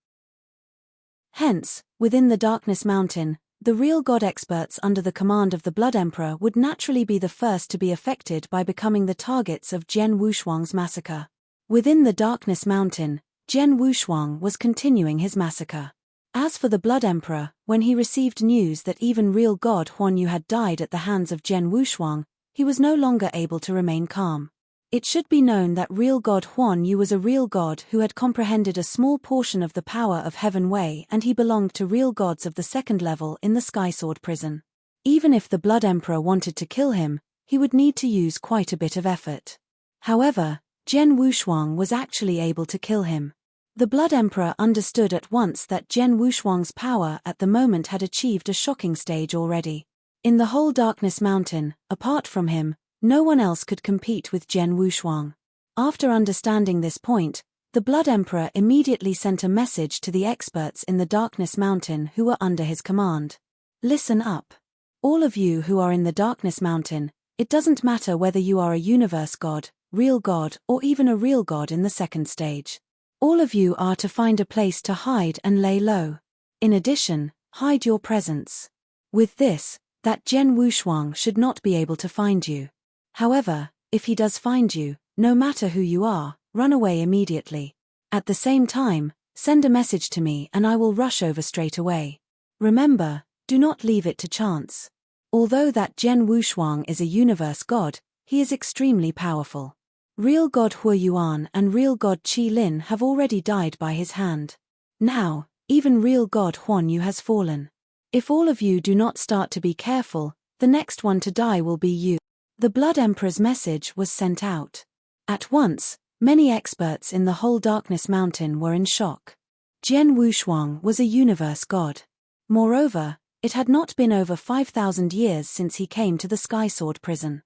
Hence, within the Darkness Mountain, the real god experts under the command of the Blood Emperor would naturally be the first to be affected by becoming the targets of Jian Wushuang's massacre. Within the Darkness Mountain, Jian Wushuang was continuing his massacre. As for the Blood Emperor, when he received news that even real god Huan Yu had died at the hands of Jian Wushuang, he was no longer able to remain calm. It should be known that real god Huan Yu was a real god who had comprehended a small portion of the power of Heaven Wei and he belonged to real gods of the second level in the Skysword Prison. Even if the Blood Emperor wanted to kill him, he would need to use quite a bit of effort. However, Jian Wushuang was actually able to kill him. The Blood Emperor understood at once that Jian Wushuang's power at the moment had achieved a shocking stage already. In the whole Darkness Mountain, apart from him, no one else could compete with Jian Wushuang. After understanding this point, the Blood Emperor immediately sent a message to the experts in the Darkness Mountain who were under his command. Listen up. All of you who are in the Darkness Mountain, it doesn't matter whether you are a universe god, real god, or even a real god in the second stage. All of you are to find a place to hide and lay low. In addition, hide your presence. With this, that Jian Wushuang should not be able to find you. However, if he does find you, no matter who you are, run away immediately. At the same time, send a message to me and I will rush over straight away. Remember, do not leave it to chance. Although that Jian Wushuang is a universe god, He is extremely powerful. Real God Hu Yuan and real God Qi Lin have already died by his hand. Now, even real God Huan Yu has fallen. If all of you do not start to be careful, the next one to die will be you. The Blood Emperor's message was sent out. At once, many experts in the whole Darkness Mountain were in shock. Jian Wushuang was a universe god. Moreover, it had not been over 5,000 years since he came to the Sky Sword prison.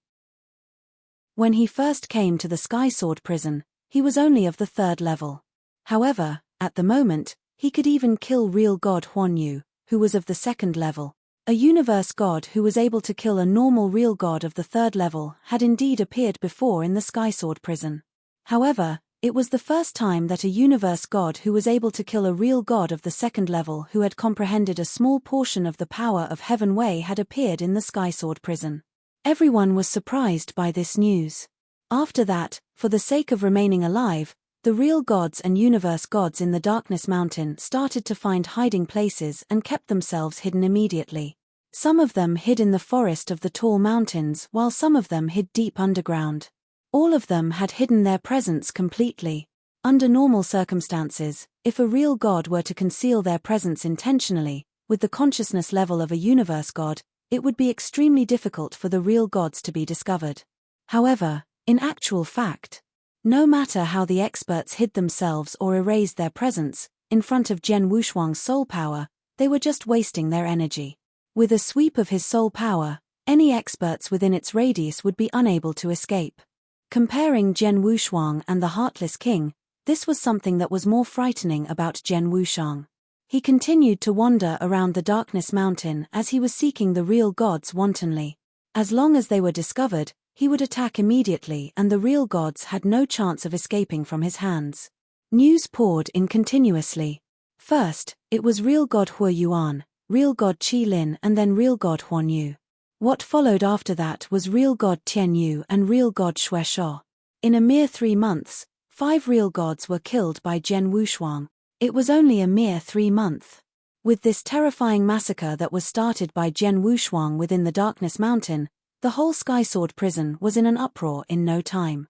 When he first came to the Sky Sword prison, he was only of the 3rd level. However, at the moment, he could even kill real god Huan Yu, who was of the 2nd level. A universe god who was able to kill a normal real god of the 3rd level had indeed appeared before in the Sky Sword prison. However, it was the first time that a universe god who was able to kill a real god of the 2nd level who had comprehended a small portion of the power of Heaven Wei had appeared in the Sky Sword prison. Everyone was surprised by this news. After that, for the sake of remaining alive, the real gods and universe gods in the Darkness Mountain started to find hiding places and kept themselves hidden immediately. Some of them hid in the forest of the tall mountains while some of them hid deep underground. All of them had hidden their presence completely. Under normal circumstances, if a real god were to conceal their presence intentionally, with the consciousness level of a universe god, it would be extremely difficult for the real gods to be discovered. However, in actual fact, no matter how the experts hid themselves or erased their presence, in front of Jian Wushuang's soul power, they were just wasting their energy. With a sweep of his soul power, any experts within its radius would be unable to escape. Comparing Jian Wushuang and the Heartless King, this was something that was more frightening about Jian Wushuang. He continued to wander around the Darkness Mountain as he was seeking the real gods wantonly. As long as they were discovered, he would attack immediately and the real gods had no chance of escaping from his hands. News poured in continuously. First, it was real god Hu Yuan, real god Qi Lin and then real god Huan Yu. What followed after that was real god Tian Yu and real god Xue Shuo. In a mere 3 months, 5 real gods were killed by Jian Wushuang. It was only a mere 3 months. With this terrifying massacre that was started by Jian Wushuang within the Darkness Mountain, the whole Sky Sword prison was in an uproar in no time.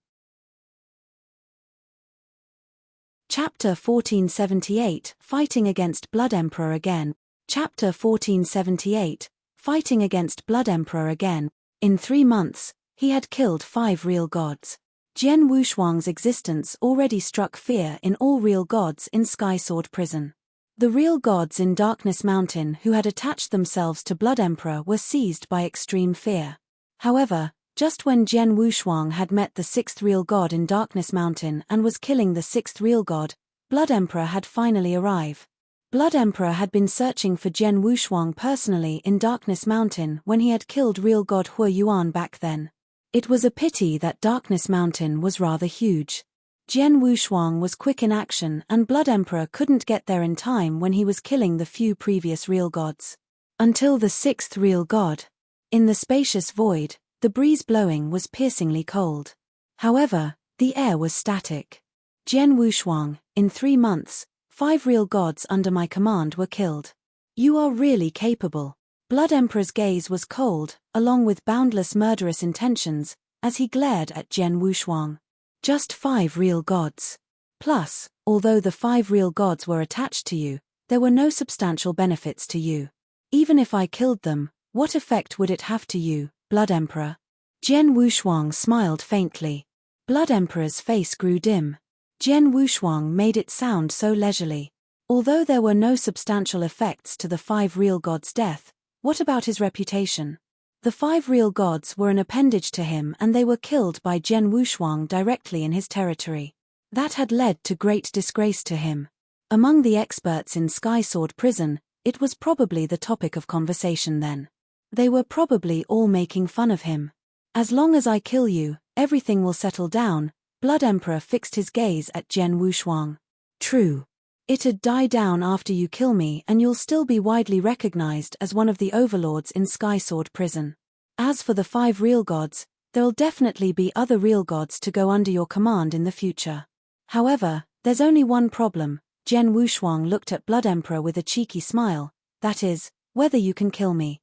Chapter 1478, Fighting Against Blood Emperor Again. Chapter 1478, Fighting Against Blood Emperor Again. In 3 months, he had killed 5 real gods. Jian Wushuang's existence already struck fear in all real gods in Sky Sword prison. The real gods in Darkness Mountain who had attached themselves to Blood Emperor were seized by extreme fear. However, just when Jian Wushuang had met the 6th real god in Darkness Mountain and was killing the 6th real god, Blood Emperor had finally arrived. Blood Emperor had been searching for Jian Wushuang personally in Darkness Mountain when he had killed real god Hu Yuan back then. It was a pity that Darkness Mountain was rather huge. Jian Wushuang was quick in action and Blood Emperor couldn't get there in time when he was killing the few previous real gods. Until the 6th real god. In the spacious void, the breeze blowing was piercingly cold. However, the air was static. Jian Wushuang, in 3 months, 5 real gods under my command were killed. You are really capable. Blood Emperor's gaze was cold, along with boundless murderous intentions, as he glared at Jian Wushuang. Just 5 real gods. Plus, although the 5 real gods were attached to you, there were no substantial benefits to you. Even if I killed them, what effect would it have to you, Blood Emperor? Jian Wushuang smiled faintly. Blood Emperor's face grew dim. Jian Wushuang made it sound so leisurely. Although there were no substantial effects to the 5 real gods' death, what about his reputation? The 5 real gods were an appendage to him and they were killed by Jian Wushuang directly in his territory. That had led to great disgrace to him. Among the experts in Sky Sword prison, it was probably the topic of conversation then. They were probably all making fun of him. As long as I kill you, everything will settle down. Blood Emperor fixed his gaze at Jian Wushuang. True. It'd die down after you kill me and you'll still be widely recognized as one of the overlords in Sky Sword prison. As for the 5 real gods, there'll definitely be other real gods to go under your command in the future. However, there's only one problem. Jian Wushuang looked at Blood Emperor with a cheeky smile, that is, whether you can kill me.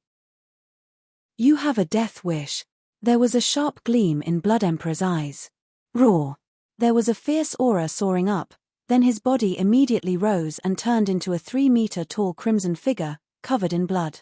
You have a death wish. There was a sharp gleam in Blood Emperor's eyes. Roar! There was a fierce aura soaring up, then his body immediately rose and turned into a 3-meter-tall crimson figure, covered in blood.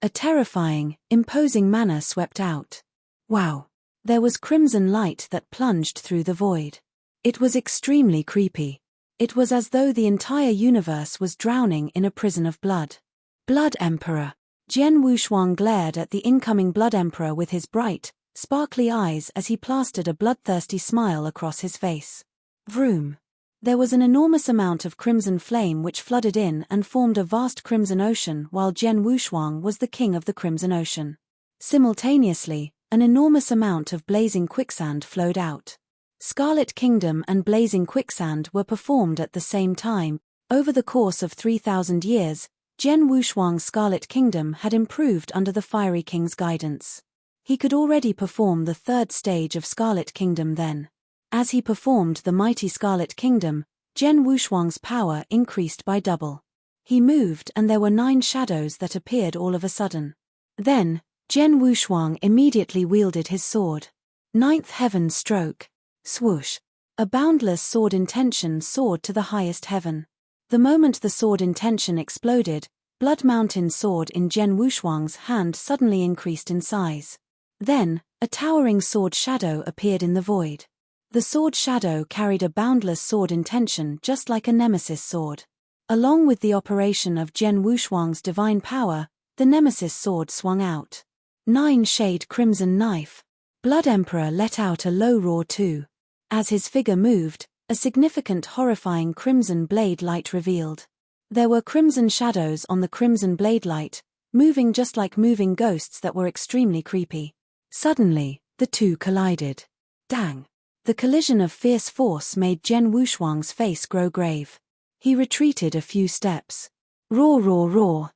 A terrifying, imposing manner swept out. Wow! There was crimson light that plunged through the void. It was extremely creepy. It was as though the entire universe was drowning in a prison of blood. Blood Emperor! Jian Wushuang glared at the incoming Blood Emperor with his bright, sparkly eyes as he plastered a bloodthirsty smile across his face. Vroom! There was an enormous amount of crimson flame which flooded in and formed a vast crimson ocean while Jian Wushuang was the king of the crimson ocean. Simultaneously, an enormous amount of blazing quicksand flowed out. Scarlet Kingdom and blazing quicksand were performed at the same time. Over the course of 3,000 years, Jian Wushuang's Scarlet Kingdom had improved under the Fiery King's guidance. He could already perform the third stage of Scarlet Kingdom then. As he performed the mighty Scarlet Kingdom, Jian Wushuang's power increased by double. He moved and there were 9 shadows that appeared all of a sudden. Then, Jian Wushuang immediately wielded his sword. 9th heaven stroke. Swoosh! A boundless sword intention soared to the highest heaven. The moment the sword intention exploded, Blood Mountain's sword in Jian Wushuang's hand suddenly increased in size. Then, a towering sword shadow appeared in the void. The sword shadow carried a boundless sword intention just like a nemesis sword. Along with the operation of Jian Wushuang's divine power, the nemesis sword swung out. 9-shade crimson knife. Blood Emperor let out a low roar too. As his figure moved, a significant horrifying crimson blade light revealed. There were crimson shadows on the crimson blade light, moving just like moving ghosts that were extremely creepy. Suddenly, the two collided. Dang! The collision of fierce force made Jian Wushuang's face grow grave. He retreated a few steps. Roar, roar, roar!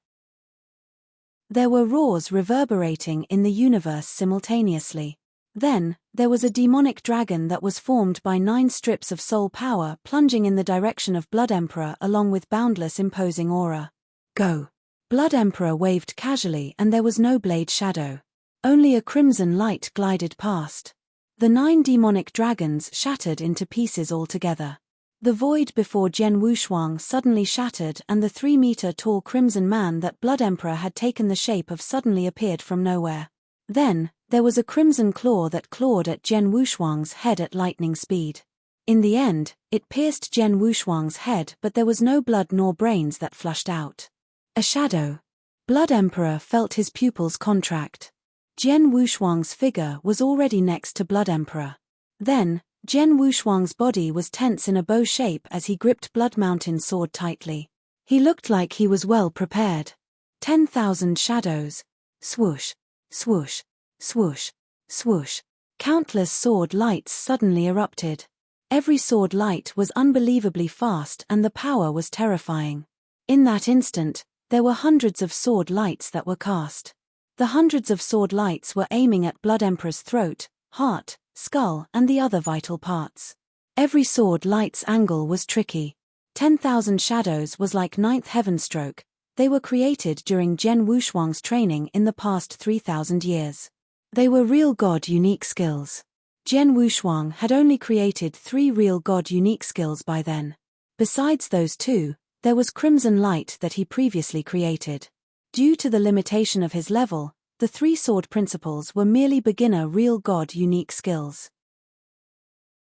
There were roars reverberating in the universe simultaneously. Then, there was a demonic dragon that was formed by 9 strips of soul power plunging in the direction of Blood Emperor along with boundless imposing aura. Go! Blood Emperor waved casually and there was no blade shadow. Only a crimson light glided past. The 9 demonic dragons shattered into pieces altogether. The void before Jian Wushuang suddenly shattered and the 3-meter-tall crimson man that Blood Emperor had taken the shape of suddenly appeared from nowhere. Then, there was a crimson claw that clawed at Jian Wushuang's head at lightning speed. In the end, it pierced Jian Wushuang's head but there was no blood nor brains that flushed out. A shadow. Blood Emperor felt his pupils contract. Jian Wushuang's figure was already next to Blood Emperor. Then, Jian Wushuang's body was tense in a bow shape as he gripped Blood Mountain's sword tightly. He looked like he was well prepared. 10,000 shadows. Swoosh, swoosh, swoosh, swoosh. Countless sword lights suddenly erupted. Every sword light was unbelievably fast and the power was terrifying. In that instant, there were hundreds of sword lights that were cast. The hundreds of sword lights were aiming at Blood Emperor's throat, heart, skull and the other vital parts. Every sword light's angle was tricky. 10,000 shadows was like 9th heaven stroke. They were created during Jian Wushuang's training in the past 3,000 years. They were real god unique skills. Jian Wushuang had only created 3 real god unique skills by then. Besides those 2, there was crimson light that he previously created. Due to the limitation of his level, the 3 sword principles were merely beginner real god unique skills.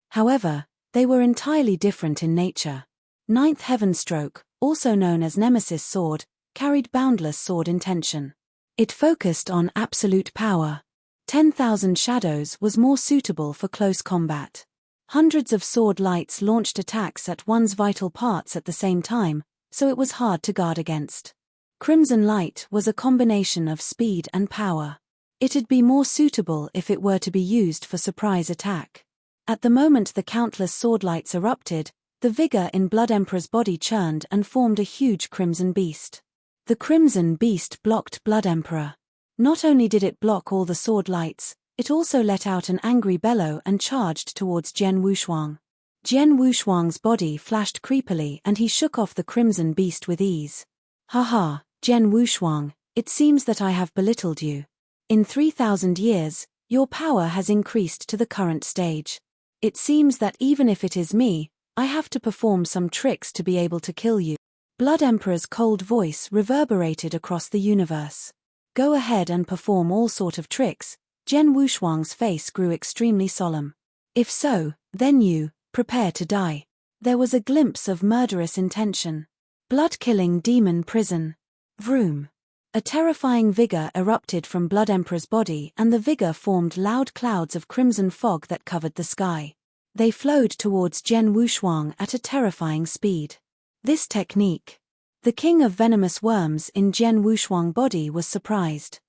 However, they were entirely different in nature. 9th heaven stroke, also known as nemesis sword, carried boundless sword intention. It focused on absolute power. 10,000 shadows was more suitable for close combat. Hundreds of sword lights launched attacks at one's vital parts at the same time, so it was hard to guard against. Crimson light was a combination of speed and power. It'd be more suitable if it were to be used for surprise attack. At the moment the countless sword lights erupted, the vigor in Blood Emperor's body churned and formed a huge crimson beast. The crimson beast blocked Blood Emperor. Not only did it block all the sword lights, it also let out an angry bellow and charged towards Jian Wushuang. Jian Wushuang's body flashed creepily and he shook off the crimson beast with ease. Haha, Jian Wushuang, it seems that I have belittled you. In 3,000 years, Your power has increased to the current stage. It seems that even if it is me, I have to perform some tricks to be able to kill you. Blood Emperor's cold voice reverberated across the universe. Go ahead and perform all sort of tricks. Zhen Wushuang's face grew extremely solemn. If so, then you, prepare to die. There was a glimpse of murderous intention. Blood-killing demon prison. Vroom. A terrifying vigor erupted from Blood Emperor's body, and the vigor formed loud clouds of crimson fog that covered the sky. They flowed towards Zhen Wushuang at a terrifying speed. This technique. The king of venomous worms in Zhen Wushuang's body was surprised.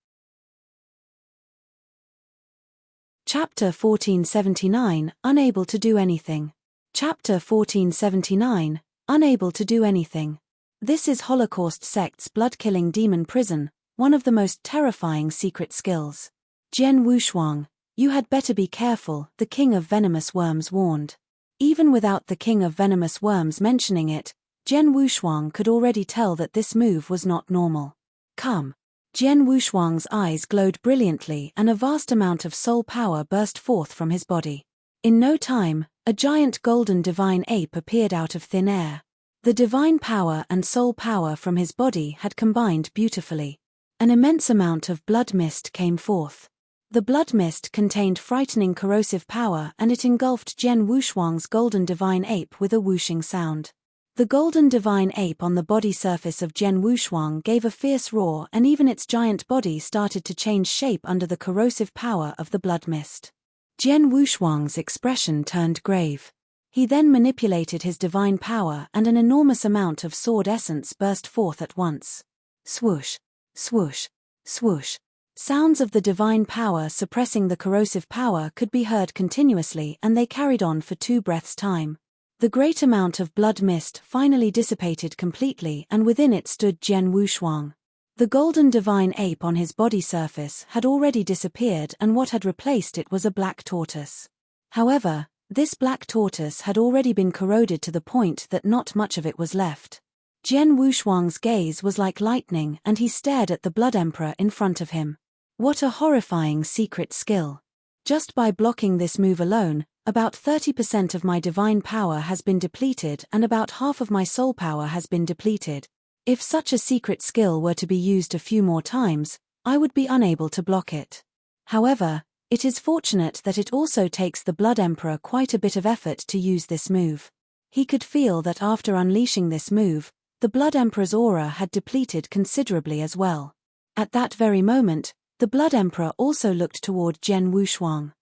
Chapter 1479, Unable to do anything. Chapter 1479, Unable to do anything. This is Holocaust sect's blood-killing demon prison, one of the most terrifying secret skills. Zhen Wushuang, you had better be careful, the king of venomous worms warned. Even without the king of venomous worms mentioning it, Zhen Wushuang could already tell that this move was not normal. Come. Zhen Wushuang's eyes glowed brilliantly and a vast amount of soul power burst forth from his body. In no time, a giant golden divine ape appeared out of thin air. The divine power and soul power from his body had combined beautifully. An immense amount of blood mist came forth. The blood mist contained frightening corrosive power, and it engulfed Zhen Wushuang's golden divine ape with a whooshing sound. The golden divine ape on the body surface of Zhen Wushuang gave a fierce roar, and even its giant body started to change shape under the corrosive power of the blood mist. Zhen Wushuang's expression turned grave. He then manipulated his divine power, and an enormous amount of sword essence burst forth at once. Swoosh, swoosh, swoosh. Sounds of the divine power suppressing the corrosive power could be heard continuously, and they carried on for 2 breaths' time. The great amount of blood mist finally dissipated completely, and within it stood Zhen Wushuang. The golden divine ape on his body surface had already disappeared, and what had replaced it was a black tortoise. However, this black tortoise had already been corroded to the point that not much of it was left. Zhen Wushuang's gaze was like lightning, and he stared at the Blood Emperor in front of him. What a horrifying secret skill. Just by blocking this move alone, about 30% of my divine power has been depleted, and about half of my soul power has been depleted. If such a secret skill were to be used a few more times, I would be unable to block it. However, it is fortunate that it also takes the Blood Emperor quite a bit of effort to use this move. He could feel that after unleashing this move, the Blood Emperor's aura had depleted considerably as well. At that very moment, the Blood Emperor also looked toward Zhen Wushuang.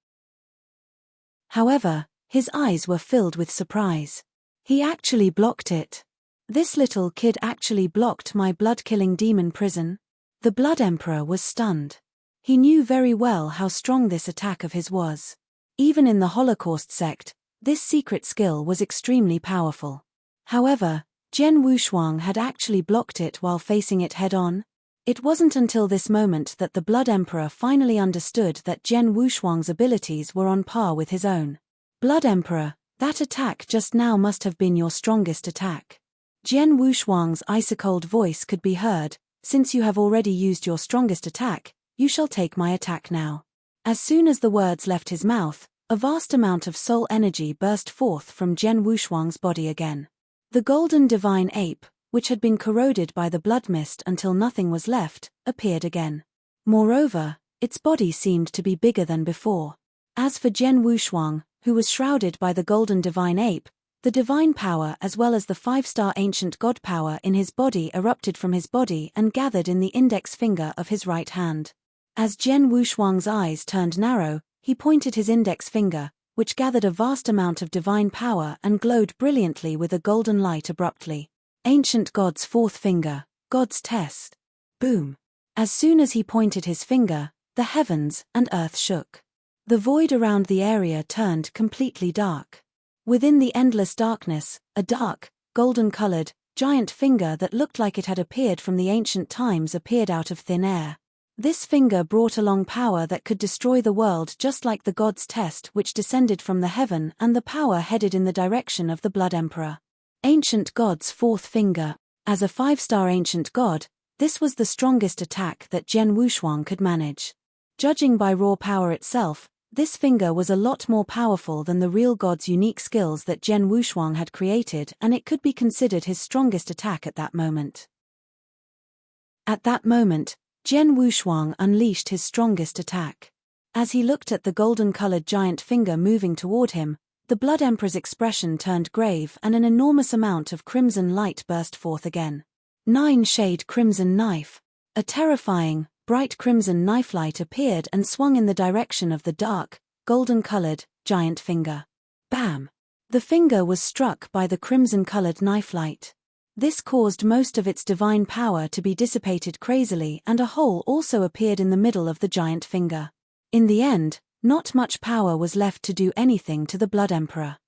However, his eyes were filled with surprise. He actually blocked it. This little kid actually blocked my blood-killing demon prison? The Blood Emperor was stunned. He knew very well how strong this attack of his was. Even in the Holocaust sect, this secret skill was extremely powerful. However, Zhen Wushuang had actually blocked it while facing it head-on. It wasn't until this moment that the Blood Emperor finally understood that Zhen Wushuang's abilities were on par with his own. Blood Emperor, that attack just now must have been your strongest attack. Zhen Wushuang's ice-cold voice could be heard. Since you have already used your strongest attack, you shall take my attack now. As soon as the words left his mouth, a vast amount of soul energy burst forth from Zhen Wushuang's body again. The golden divine ape, which had been corroded by the blood mist until nothing was left, appeared again. Moreover, its body seemed to be bigger than before. As for Zhen Wushuang, who was shrouded by the golden divine ape, the divine power as well as the 5-star ancient god power in his body erupted from his body and gathered in the index finger of his right hand. As Zhen Wushuang's eyes turned narrow, he pointed his index finger, which gathered a vast amount of divine power and glowed brilliantly with a golden light abruptly. Ancient God's 4th finger, God's test. Boom. As soon as he pointed his finger, the heavens and earth shook. The void around the area turned completely dark. Within the endless darkness, a dark, golden-colored, giant finger that looked like it had appeared from the ancient times appeared out of thin air. This finger brought along power that could destroy the world, just like the God's test which descended from the heaven, and the power headed in the direction of the Blood Emperor. Ancient God's 4th finger. As a 5-star ancient god, this was the strongest attack that Zhen Wushuang could manage. Judging by raw power itself, this finger was a lot more powerful than the real god's unique skills that Jian Wushuang had created, and it could be considered his strongest attack at that moment. At that moment, Jian Wushuang unleashed his strongest attack. As he looked at the golden-colored giant finger moving toward him, the Blood Emperor's expression turned grave and an enormous amount of crimson light burst forth again. 9-shade crimson knife. A terrifying, bright crimson knife light appeared and swung in the direction of the dark, golden-colored, giant finger. Bam! The finger was struck by the crimson-colored knife light. This caused most of its divine power to be dissipated crazily, and a hole also appeared in the middle of the giant finger. In the end, not much power was left to do anything to the Blood Emperor.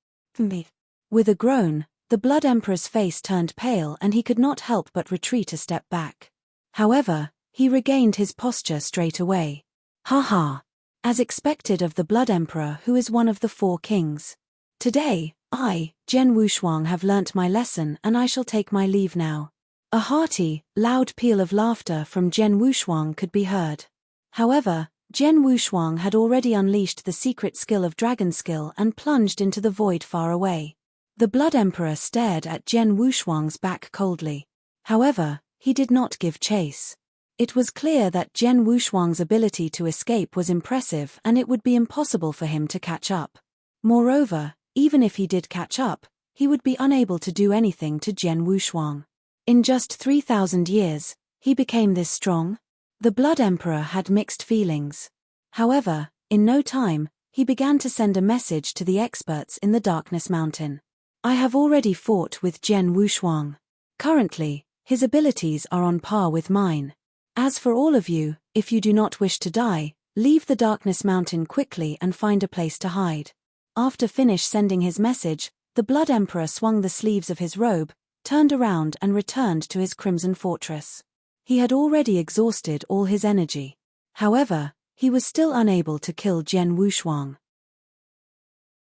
With a groan, the Blood Emperor's face turned pale and he could not help but retreat a step back. However, he regained his posture straight away. Ha! As expected of the Blood Emperor, who is one of the 4 kings. Today, I, Jian Wushuang, have learnt my lesson and I shall take my leave now. A hearty, loud peal of laughter from Jian Wushuang could be heard. However, Jian Wushuang had already unleashed the secret skill of dragon skill and plunged into the void far away. The Blood Emperor stared at Jian Wushuang's back coldly. However, he did not give chase. It was clear that Jian Wushuang's ability to escape was impressive and it would be impossible for him to catch up. Moreover, even if he did catch up, he would be unable to do anything to Jian Wushuang. In just 3,000 years, he became this strong? The Blood Emperor had mixed feelings. However, in no time, he began to send a message to the experts in the Darkness Mountain. I have already fought with Jian Wushuang. Currently, his abilities are on par with mine. As for all of you, if you do not wish to die, leave the Darkness Mountain quickly and find a place to hide. After finish sending his message, the Blood Emperor swung the sleeves of his robe, turned around and returned to his Crimson Fortress. He had already exhausted all his energy. However, he was still unable to kill Jian Wushuang.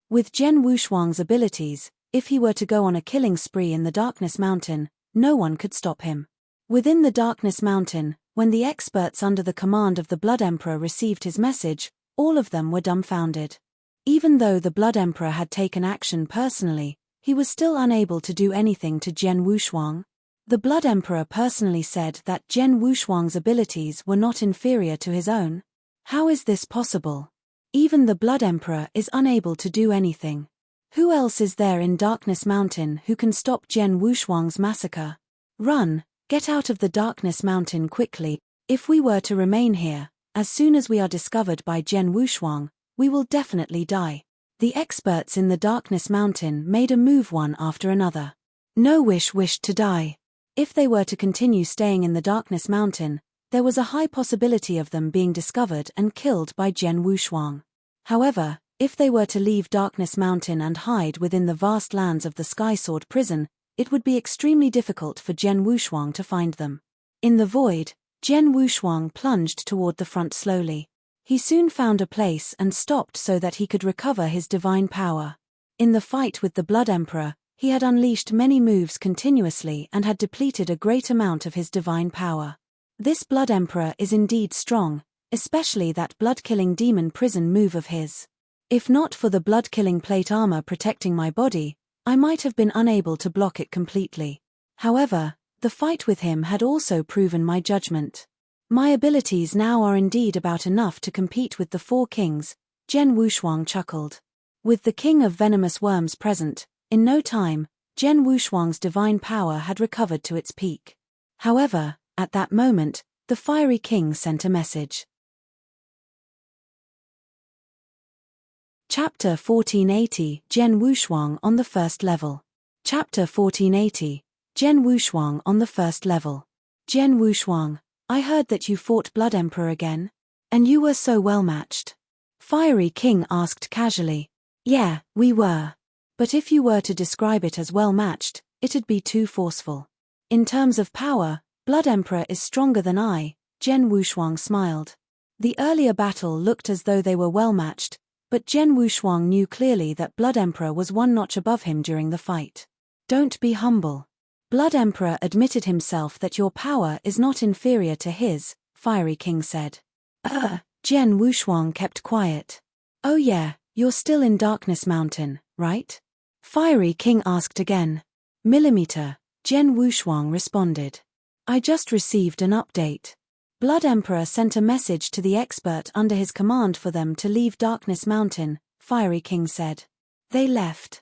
With Jian Wushuang's abilities, if he were to go on a killing spree in the Darkness Mountain, no one could stop him. Within the Darkness Mountain, when the experts under the command of the Blood Emperor received his message, all of them were dumbfounded. Even though the Blood Emperor had taken action personally, he was still unable to do anything to Jian Wushuang. The Blood Emperor personally said that Jian Wushuang's abilities were not inferior to his own. How is this possible? Even the Blood Emperor is unable to do anything. Who else is there in Darkness Mountain who can stop Jian Wushuang's massacre? Run, get out of the Darkness Mountain quickly. If we were to remain here, as soon as we are discovered by Jian Wushuang, we will definitely die. The experts in the Darkness Mountain made a move one after another. No wished to die. If they were to continue staying in the Darkness Mountain, there was a high possibility of them being discovered and killed by Jian Wushuang. However, if they were to leave Darkness Mountain and hide within the vast lands of the Sky Sword Prison, it would be extremely difficult for Jian Wushuang to find them. In the void, Jian Wushuang plunged toward the front slowly. He soon found a place and stopped so that he could recover his divine power. In the fight with the Blood Emperor, he had unleashed many moves continuously and had depleted a great amount of his divine power. This Blood Emperor is indeed strong, especially that blood-killing demon prison move of his. If not for the blood-killing plate armor protecting my body, I might have been unable to block it completely. However, the fight with him had also proven my judgment. My abilities now are indeed about enough to compete with the 4 kings, Jian Wushuang chuckled. With the king of venomous worms present, in no time, Jian Wushuang's divine power had recovered to its peak. However, at that moment, the fiery king sent a message. Chapter 1480, Jian Wushuang on the first level. Chapter 1480, Jian Wushuang on the first level. Jian Wushuang, I heard that you fought Blood Emperor again? And you were so well matched? Fiery King asked casually. Yeah, we were. But if you were to describe it as well matched, it'd be too forceful. In terms of power, Blood Emperor is stronger than I, Jian Wushuang smiled. The earlier battle looked as though they were well matched, but Jian Wushuang knew clearly that Blood Emperor was one notch above him during the fight. Don't be humble. Blood Emperor admitted himself that your power is not inferior to his, Fiery King said. Jian Wushuang kept quiet. Oh yeah, you're still in Darkness Mountain, right? Fiery King asked again. Millimeter, Jian Wushuang responded. I just received an update. Blood Emperor sent a message to the expert under his command for them to leave Darkness Mountain, Fiery King said. They left.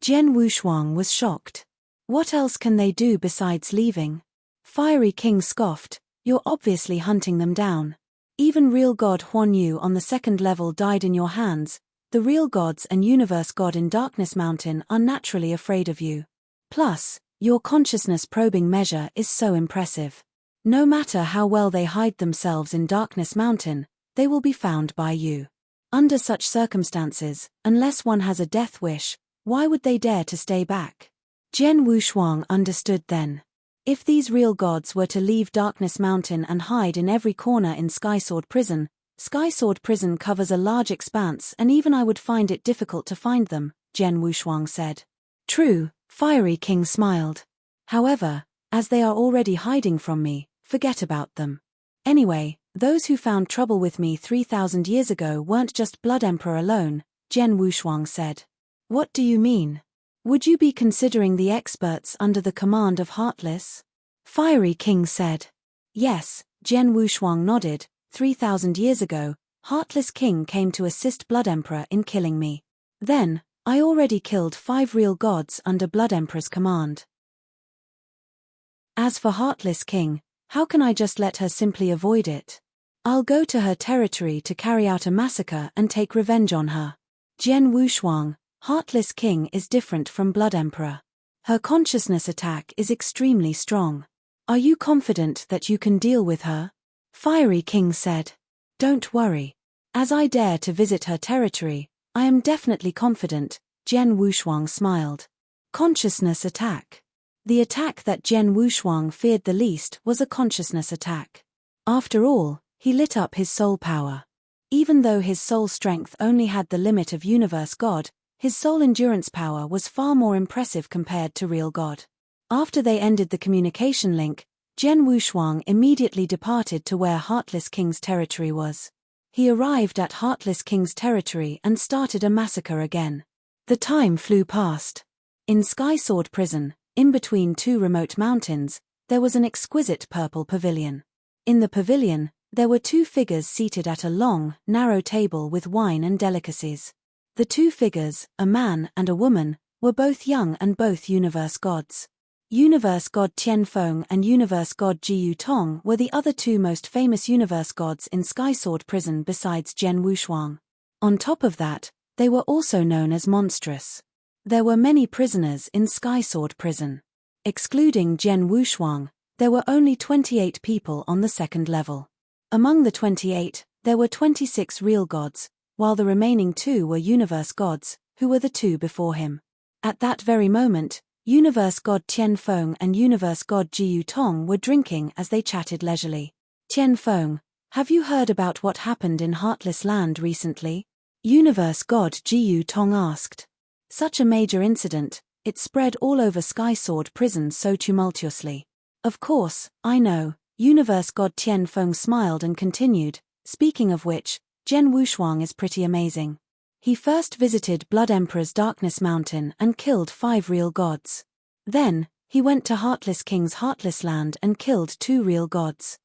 Jian Wushuang was shocked. What else can they do besides leaving? Fiery King scoffed, you're obviously hunting them down. Even real God Huan Yu on the second level died in your hands. The real gods and universe god in Darkness Mountain are naturally afraid of you. Plus, your consciousness probing measure is so impressive. No matter how well they hide themselves in Darkness Mountain, they will be found by you. Under such circumstances, unless one has a death wish, why would they dare to stay back? Jian Wushuang understood then. If these real gods were to leave Darkness Mountain and hide in every corner in Skysword Prison, Skysword Prison covers a large expanse and even I would find it difficult to find them, Jian Wushuang said. True, Fiery King smiled. However, as they are already hiding from me, forget about them. Anyway, those who found trouble with me 3,000 years ago weren't just Blood Emperor alone, Jian Wushuang said. What do you mean? Would you be considering the experts under the command of Heartless? Fiery King said. Yes, Jian Wushuang nodded. 3,000 years ago, Heartless King came to assist Blood Emperor in killing me. Then, I already killed 5 real gods under Blood Emperor's command. As for Heartless King, how can I just let her simply avoid it? I'll go to her territory to carry out a massacre and take revenge on her. Jian Wushuang, Heartless King is different from Blood Emperor. Her consciousness attack is extremely strong. Are you confident that you can deal with her? Fiery King said. Don't worry. As I dare to visit her territory, I am definitely confident, Jian Wushuang smiled. Consciousness attack. The attack that Jian Wushuang feared the least was a consciousness attack. After all, he lit up his soul power. Even though his soul strength only had the limit of universe god, his soul endurance power was far more impressive compared to real god. After they ended the communication link, Jian Wushuang immediately departed to where Heartless King's territory was. He arrived at Heartless King's territory and started a massacre again. The time flew past. In Skysword Prison, in between 2 remote mountains, there was an exquisite purple pavilion. In the pavilion, there were 2 figures seated at a long, narrow table with wine and delicacies. The 2 figures, a man and a woman, were both young and both universe gods. Universe god Tianfeng and universe god Jiyu Tong were the other 2 most famous universe gods in Skysword Prison besides Jian Wushuang. On top of that, they were also known as monstrous. There were many prisoners in Skysword Prison. Excluding Jian Wushuang, there were only 28 people on the second level. Among the 28, there were 26 real gods, while the remaining 2 were universe gods, who were the 2 before him. At that very moment, universe god Tianfeng and universe god Jiyu Tong were drinking as they chatted leisurely. Tianfeng, have you heard about what happened in Heartless Land recently? Universe god Jiyu Tong asked. Such a major incident, it spread all over Skysword Prison so tumultuously. Of course, I know, universe god Tianfeng smiled and continued, speaking of which, Jian Wushuang is pretty amazing. He first visited Blood Emperor's Darkness Mountain and killed 5 real gods. Then, he went to Heartless King's Heartless Land and killed 2 real gods.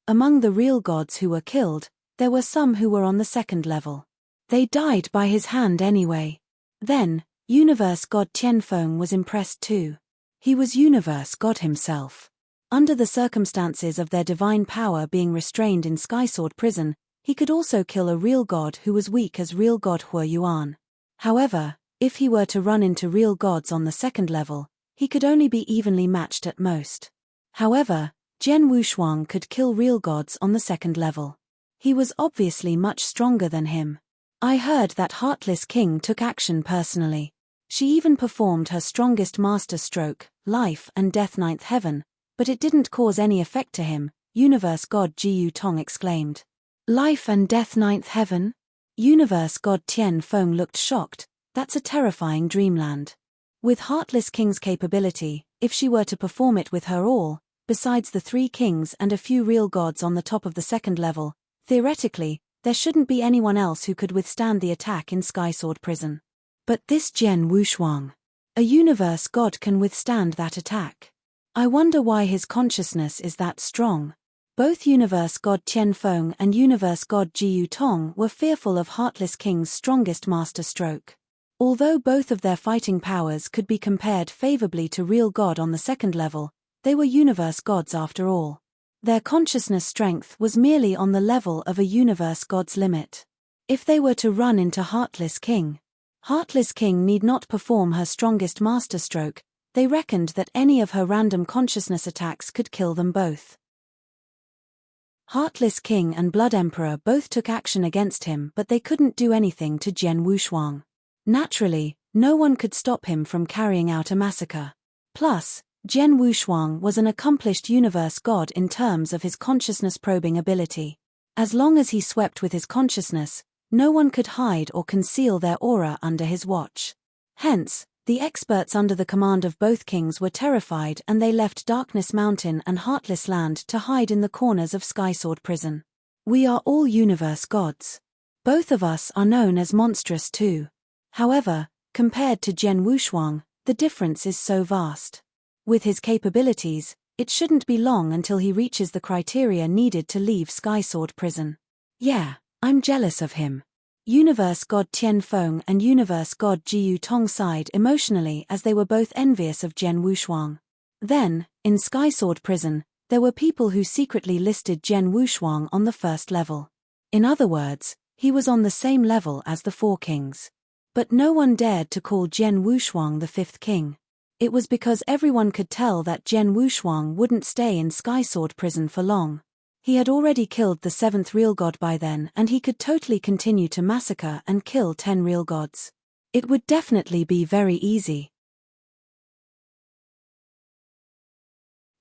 Among the real gods who were killed, there were some who were on the second level. They died by his hand anyway. Then, universe god Tianfeng was impressed too. He was universe god himself. Under the circumstances of their divine power being restrained in Skysword Prison, he could also kill a real god who was weak as real god Hua Yuan. However, if he were to run into real gods on the second level, he could only be evenly matched at most. However, Jian Wushuang could kill real gods on the second level. He was obviously much stronger than him. I heard that Heartless King took action personally. She even performed her strongest master stroke, Life and Death Ninth Heaven, but it didn't cause any effect to him, universe god Jiyu Tong exclaimed. Life and Death Ninth Heaven? Universe god Tianfeng looked shocked. That's a terrifying dreamland. With Heartless King's capability, if she were to perform it with her all, besides the 3 kings and a few real gods on the top of the second level, Theoretically, there shouldn't be anyone else who could withstand the attack in Sky Sword Prison. But this Jian Wushuang, a universe god, can withstand that attack. I wonder why his consciousness is that strong. Both universe god Tianfeng and universe god Jiyu Tong were fearful of Heartless King's strongest master stroke. Although both of their fighting powers could be compared favorably to real god on the second level, they were universe gods after all. Their consciousness strength was merely on the level of a universe god's limit. If they were to run into Heartless King need not perform her strongest masterstroke. They reckoned that any of her random consciousness attacks could kill them both. Heartless King and Blood Emperor both took action against him, but they couldn't do anything to Jian Wushuang. Naturally, no one could stop him from carrying out a massacre. Plus, Jian Wushuang was an accomplished universe god in terms of his consciousness-probing ability. As long as he swept with his consciousness, no one could hide or conceal their aura under his watch. Hence, the experts under the command of both kings were terrified, and they left Darkness Mountain and Heartless Land to hide in the corners of Skysword Prison. We are all universe gods. Both of us are known as monstrous too. However, compared to Jian Wushuang, the difference is so vast. With his capabilities, it shouldn't be long until he reaches the criteria needed to leave Skysword Prison. Yeah, I'm jealous of him. Universe god Tianfeng and universe god Jiyu Tong sighed emotionally as they were both envious of Jian Wushuang. Then, in Skysword Prison, there were people who secretly listed Jian Wushuang on the first level. In other words, he was on the same level as the four kings. But no one dared to call Jian Wushuang the fifth king. It was because everyone could tell that Jian Wushuang wouldn't stay in Skysword Prison for long. He had already killed the seventh real god by then, and he could totally continue to massacre and kill 10 real gods. It would definitely be very easy.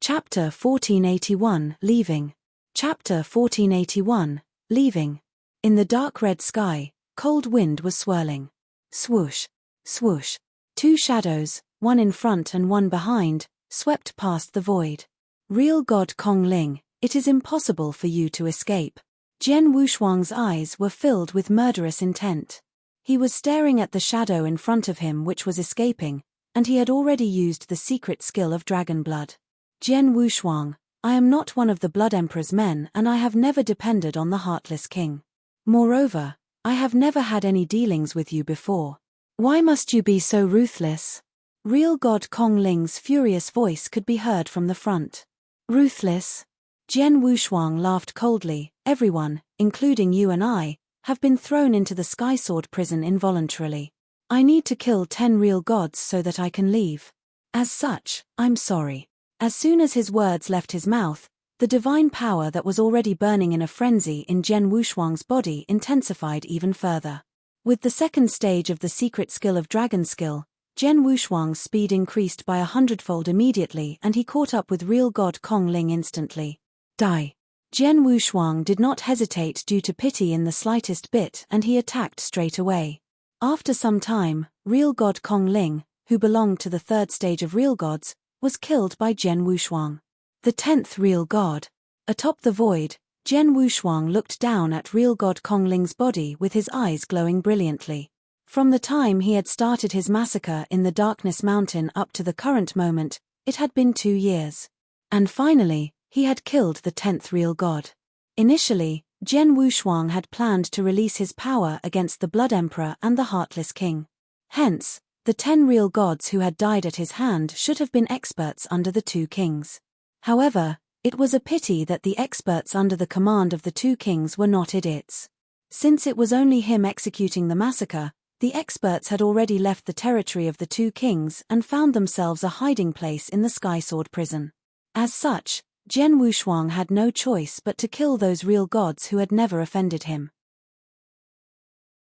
Chapter 1481, Leaving. Chapter 1481, Leaving. In the dark red sky, cold wind was swirling. Swoosh, swoosh. 2 shadows, one in front and one behind, swept past the void. Real god Kong Ling, it is impossible for you to escape. Jian Wushuang's eyes were filled with murderous intent. He was staring at the shadow in front of him which was escaping, and he had already used the secret skill of dragon blood. Jian Wushuang, I am not one of the Blood Emperor's men, and I have never depended on the Heartless King. Moreover, I have never had any dealings with you before. Why must you be so ruthless? Real god Kong Ling's furious voice could be heard from the front. Ruthless? Jian Wushuang laughed coldly. Everyone, including you and I, have been thrown into the Skysword Prison involuntarily. I need to kill 10 real gods so that I can leave. As such, I'm sorry. As soon as his words left his mouth, the divine power that was already burning in a frenzy in Jian Wushuang's body intensified even further. With the second stage of the secret skill of Dragon Skill, Jian Wushuang's speed increased by 100-fold immediately, and he caught up with real god Kong Ling instantly. Die. Jian Wushuang did not hesitate due to pity in the slightest bit, and he attacked straight away. After some time, real god Kong Ling, who belonged to the third stage of real gods, was killed by Jian Wushuang. The 10th real god. Atop the void, Jian Wushuang looked down at real god Kong Ling's body with his eyes glowing brilliantly. From the time he had started his massacre in the Darkness Mountain up to the current moment, it had been 2 years. And finally, he had killed the 10th real god. Initially, Jian Wushuang had planned to release his power against the Blood Emperor and the Heartless King. Hence, the 10 real gods who had died at his hand should have been experts under the 2 kings. However, it was a pity that the experts under the command of the 2 kings were not idiots. Since it was only him executing the massacre, the experts had already left the territory of the 2 kings and found themselves a hiding place in the Skysword Prison. As such, Jian Wushuang had no choice but to kill those real gods who had never offended him.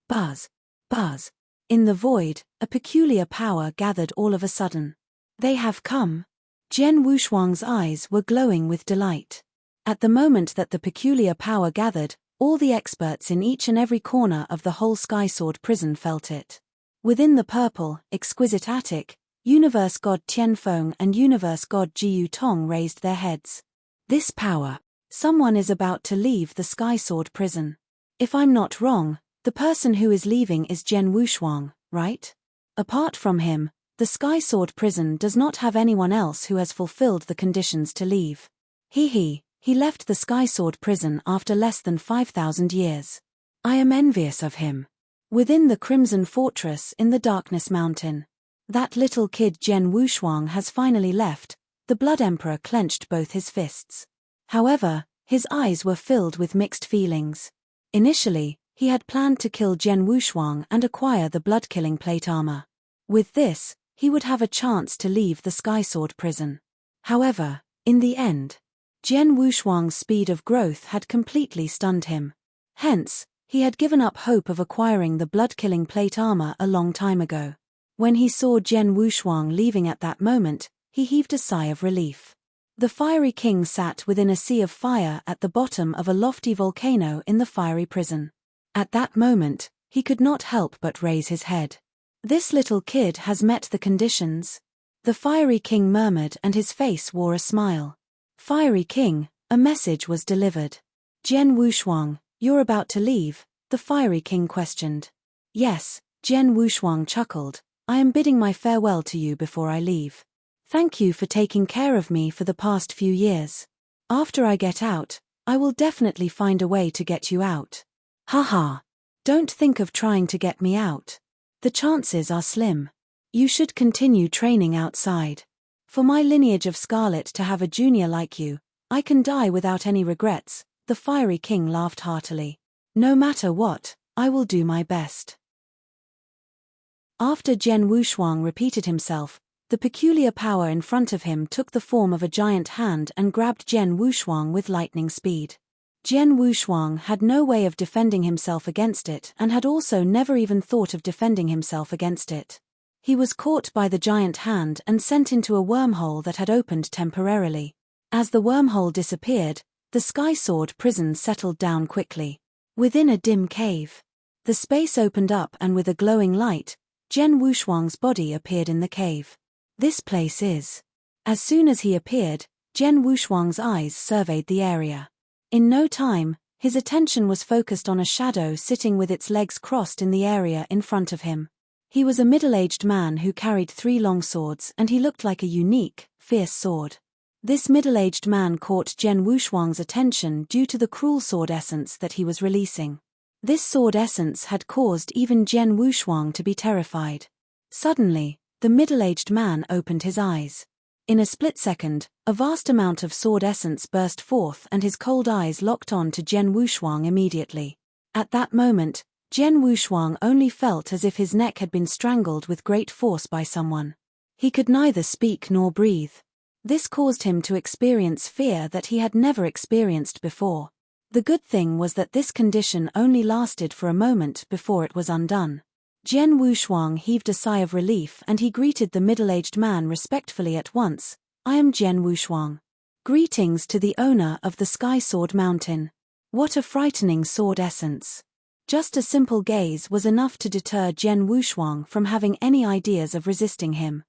Buzz. Buzz. In the void, a peculiar power gathered all of a sudden. They have come. Jian Wushuang's eyes were glowing with delight. At the moment that the peculiar power gathered, all the experts in each and every corner of the whole Skysword Prison felt it. Within the purple, exquisite attic, Universe God Tianfeng and Universe God Jiyu Tong raised their heads. This power. Someone is about to leave the Sky Sword prison. If I'm not wrong, the person who is leaving is Zhen Wushuang, right? Apart from him, the Sky Sword prison does not have anyone else who has fulfilled the conditions to leave. He left the Sky Sword prison after less than 5,000 years. I am envious of him. Within the Crimson Fortress in the Darkness Mountain, that little kid Zhen Wushuang has finally left. The Blood Emperor clenched both his fists. However, his eyes were filled with mixed feelings. Initially, he had planned to kill Zhen Wushuang and acquire the blood-killing plate armor. With this, he would have a chance to leave the Sky Sword prison. However, in the end, Zhen Wushuang's speed of growth had completely stunned him. Hence, he had given up hope of acquiring the blood-killing plate armor a long time ago. When he saw Zhen Wushuang leaving at that moment, he heaved a sigh of relief. The Fiery King sat within a sea of fire at the bottom of a lofty volcano in the fiery prison. At that moment, he could not help but raise his head. This little kid has met the conditions. The Fiery King murmured, and his face wore a smile. Fiery King, a message was delivered. Zhen Wushuang, you're about to leave? The Fiery King questioned. Yes, Zhen Wushuang chuckled. I am bidding my farewell to you before I leave. Thank you for taking care of me for the past few years. After I get out, I will definitely find a way to get you out. Haha. Don't think of trying to get me out. The chances are slim. You should continue training outside. For my lineage of Scarlet to have a junior like you, I can die without any regrets. The Fiery King laughed heartily. No matter what, I will do my best. After Zhen Wushuang repeated himself, the peculiar power in front of him took the form of a giant hand and grabbed Zhen Wushuang with lightning speed. Zhen Wushuang had no way of defending himself against it and had also never even thought of defending himself against it. He was caught by the giant hand and sent into a wormhole that had opened temporarily. As the wormhole disappeared, the Sky Sword prison settled down quickly. Within a dim cave, the space opened up, and with a glowing light, Zhen Wushuang's body appeared in the cave. This place is. As soon as he appeared, Zhen Wushuang's eyes surveyed the area. In no time, his attention was focused on a shadow sitting with its legs crossed in the area in front of him. He was a middle-aged man who carried 3 long swords, and he looked like a unique, fierce sword. This middle-aged man caught Zhen Wushuang's attention due to the cruel sword essence that he was releasing. This sword essence had caused even Zhen Wushuang to be terrified. Suddenly, the middle-aged man opened his eyes. In a split second, a vast amount of sword essence burst forth, and his cold eyes locked on to Zhen Wushuang immediately. At that moment, Zhen Wushuang only felt as if his neck had been strangled with great force by someone. He could neither speak nor breathe. This caused him to experience fear that he had never experienced before. The good thing was that this condition only lasted for a moment before it was undone. Zhen Wushuang heaved a sigh of relief, and he greeted the middle-aged man respectfully at once. I am Zhen Wushuang. Greetings to the owner of the Sky Sword Mountain. What a frightening sword essence. Just a simple gaze was enough to deter Zhen Wushuang from having any ideas of resisting him.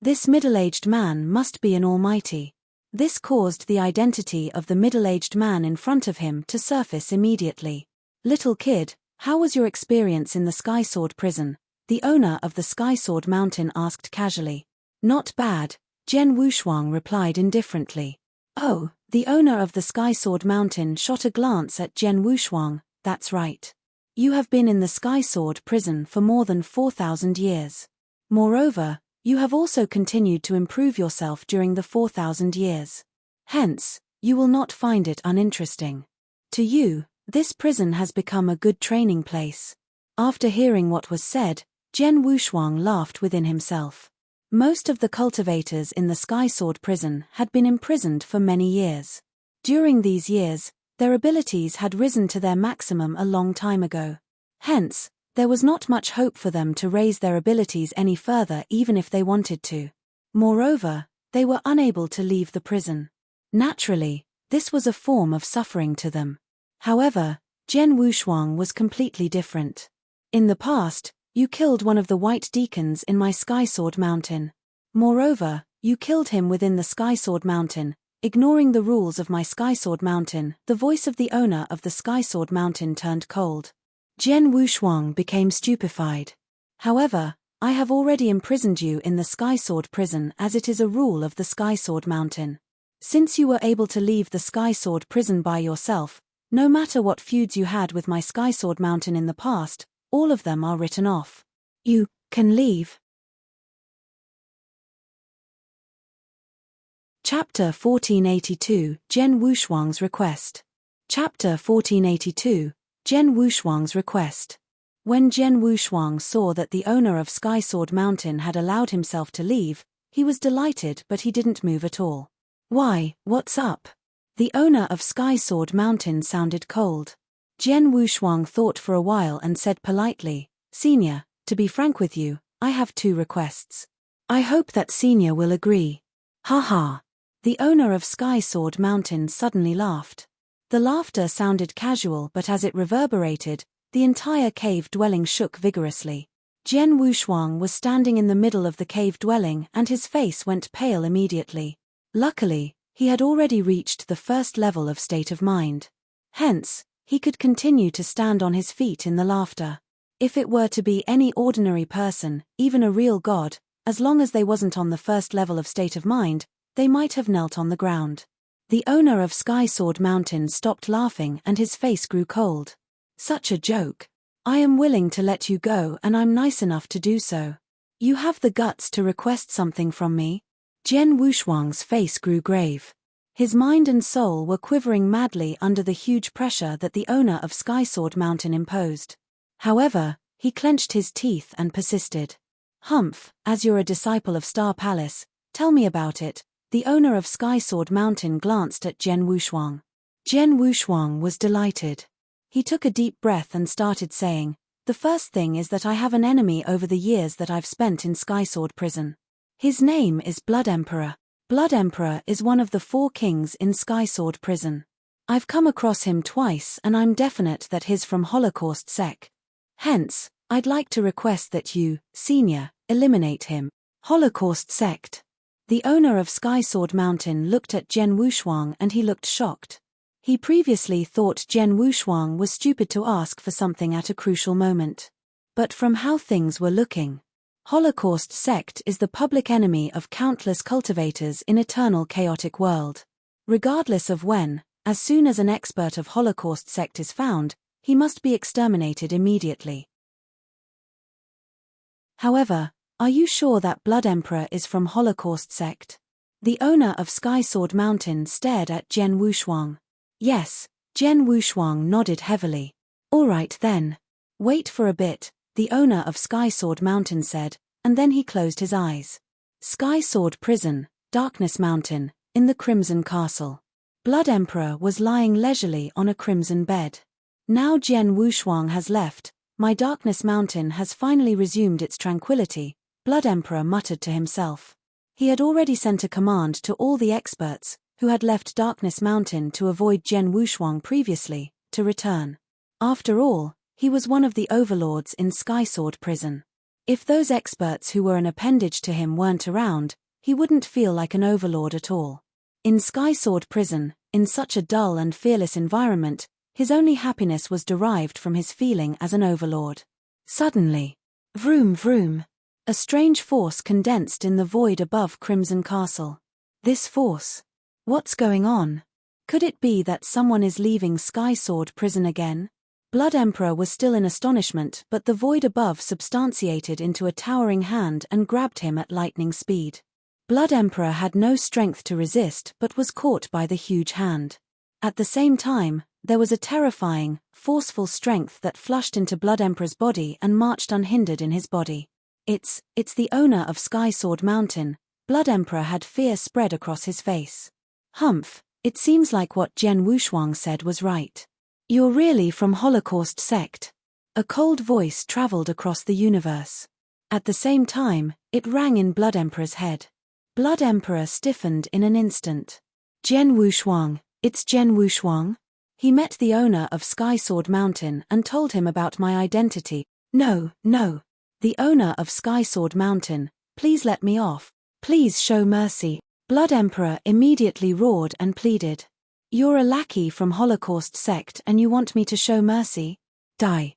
This middle-aged man must be an almighty. This caused the identity of the middle-aged man in front of him to surface immediately. Little kid, how was your experience in the Sky Sword prison? The owner of the Sky Sword Mountain asked casually. Not bad, Zhen Wushuang replied indifferently. Oh, the owner of the Sky Sword Mountain shot a glance at Zhen Wushuang. That's right. You have been in the Sky Sword prison for more than 4,000 years. Moreover, you have also continued to improve yourself during the 4,000 years. Hence, you will not find it uninteresting. To you, this prison has become a good training place. After hearing what was said, Zhen Wushuang laughed within himself. Most of the cultivators in the Sky Sword prison had been imprisoned for many years. During these years, their abilities had risen to their maximum a long time ago. Hence, there was not much hope for them to raise their abilities any further even if they wanted to. Moreover, they were unable to leave the prison. Naturally, this was a form of suffering to them. However, Zhen Wushuang was completely different. In the past, you killed one of the white deacons in my Sky Sword Mountain. Moreover, you killed him within the Sky Sword Mountain. ignoring the rules of my Skysword Mountain. The voice of the owner of the Skysword Mountain turned cold. Jian Wushuang became stupefied. However, I have already imprisoned you in the Skysword prison, as it is a rule of the Skysword Mountain. Since you were able to leave the Skysword prison by yourself, no matter what feuds you had with my Skysword Mountain in the past, all of them are written off. You can leave. Chapter 1482, Jian Wushuang's Request. Chapter 1482, Jian Wushuang's Request. When Jian Wushuang saw that the owner of Skysword Mountain had allowed himself to leave, he was delighted, but he didn't move at all. Why, what's up? The owner of Skysword Mountain sounded cold. Jian Wushuang thought for a while and said politely, Senior, to be frank with you, I have 2 requests. I hope that Senior will agree. Ha ha. The owner of Skysword Mountain suddenly laughed. The laughter sounded casual, but as it reverberated, the entire cave dwelling shook vigorously. Jian Wushuang was standing in the middle of the cave dwelling and his face went pale immediately. Luckily, he had already reached the first level of state of mind. Hence, he could continue to stand on his feet in the laughter. If it were to be any ordinary person, even a real god, as long as they wasn't on the first level of state of mind, they might have knelt on the ground. The owner of Skysword Mountain stopped laughing and his face grew cold. Such a joke. I am willing to let you go and I'm nice enough to do so. You have the guts to request something from me? Jian Wushuang's face grew grave. His mind and soul were quivering madly under the huge pressure that the owner of Skysword Mountain imposed. However, he clenched his teeth and persisted. Humph, as you're a disciple of Star Palace, tell me about it. The owner of Skysword Mountain glanced at Jian Wushuang. Jian Wushuang was delighted. He took a deep breath and started saying, The first thing is that I have an enemy over the years that I've spent in Skysword Prison. His name is Blood Emperor. Blood Emperor is one of the 4 kings in Skysword Prison. I've come across him twice and I'm definite that he's from Holocaust sect. Hence, I'd like to request that you, Senior, eliminate him. Holocaust sect. The owner of Skysword Mountain looked at Jian Wushuang and he looked shocked. He previously thought Jian Wushuang was stupid to ask for something at a crucial moment. But from how things were looking, Holocaust sect is the public enemy of countless cultivators in eternal chaotic world. Regardless of when, as soon as an expert of Holocaust sect is found, he must be exterminated immediately. However, are you sure that Blood Emperor is from Holocaust sect? The owner of Skysword Mountain stared at Jian Wushuang. Yes, Jian Wushuang nodded heavily. All right then. Wait for a bit, the owner of Skysword Mountain said, and then he closed his eyes. Skysword Prison, Darkness Mountain, in the Crimson Castle. Blood Emperor was lying leisurely on a crimson bed. Now Jian Wushuang has left, my Darkness Mountain has finally resumed its tranquility, Blood Emperor muttered to himself. He had already sent a command to all the experts, who had left Darkness Mountain to avoid Jian Wushuang previously, to return. After all, he was one of the overlords in Skysword Prison. If those experts who were an appendage to him weren't around, he wouldn't feel like an overlord at all. In Skysword Prison, in such a dull and fearless environment, his only happiness was derived from his feeling as an overlord. Suddenly, vroom vroom, a strange force condensed in the void above Crimson Castle. This force. What's going on? Could it be that someone is leaving Skysword Prison again? Blood Emperor was still in astonishment, but the void above substantiated into a towering hand and grabbed him at lightning speed. Blood Emperor had no strength to resist but was caught by the huge hand. At the same time, there was a terrifying, forceful strength that flushed into Blood Emperor's body and marched unhindered in his body. It's the owner of Skysword Mountain. Blood Emperor had fear spread across his face. Humph, it seems like what Jian Wushuang said was right. You're really from Holocaust sect. A cold voice traveled across the universe. At the same time, it rang in Blood Emperor's head. Blood Emperor stiffened in an instant. Jian Wushuang, it's Jian Wushuang? He met the owner of Skysword Mountain and told him about my identity. No. The owner of Skysword Mountain, please let me off. Please show mercy. Blood Emperor immediately roared and pleaded. You're a lackey from Holocaust sect and you want me to show mercy? Die.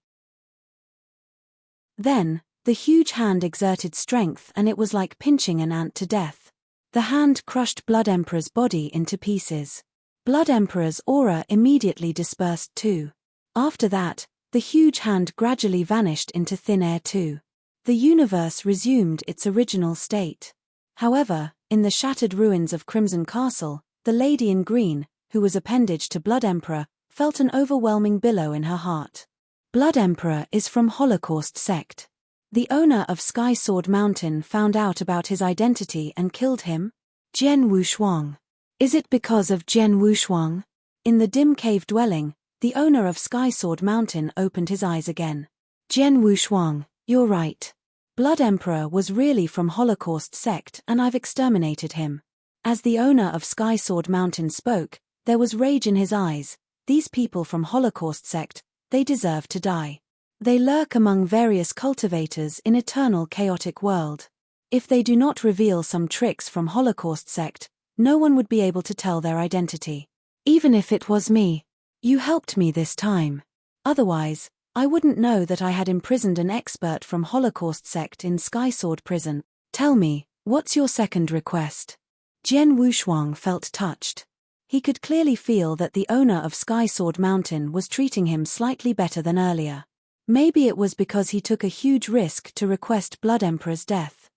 Then, the huge hand exerted strength and it was like pinching an ant to death. The hand crushed Blood Emperor's body into pieces. Blood Emperor's aura immediately dispersed too. After that, the huge hand gradually vanished into thin air too. The universe resumed its original state. However, in the shattered ruins of Crimson Castle, the lady in green, who was appendage to Blood Emperor, felt an overwhelming billow in her heart. Blood Emperor is from Holocaust sect. The owner of Sky Sword Mountain found out about his identity and killed him? Jian Wushuang. Is it because of Jian Wushuang? In the dim cave dwelling, the owner of Sky Sword Mountain opened his eyes again. Jian Wushuang, you're right. Blood Emperor was really from Holocaust sect and I've exterminated him. As the owner of Sky Sword Mountain spoke, there was rage in his eyes. These people from Holocaust sect, they deserve to die. They lurk among various cultivators in eternal chaotic world. If they do not reveal some tricks from Holocaust sect, no one would be able to tell their identity. Even if it was me. You helped me this time. Otherwise, I wouldn't know that I had imprisoned an expert from Holocaust sect in Sky Sword Prison. Tell me, what's your second request? Jian Wushuang felt touched. He could clearly feel that the owner of Sky Sword Mountain was treating him slightly better than earlier. Maybe it was because he took a huge risk to request Blood Emperor's death.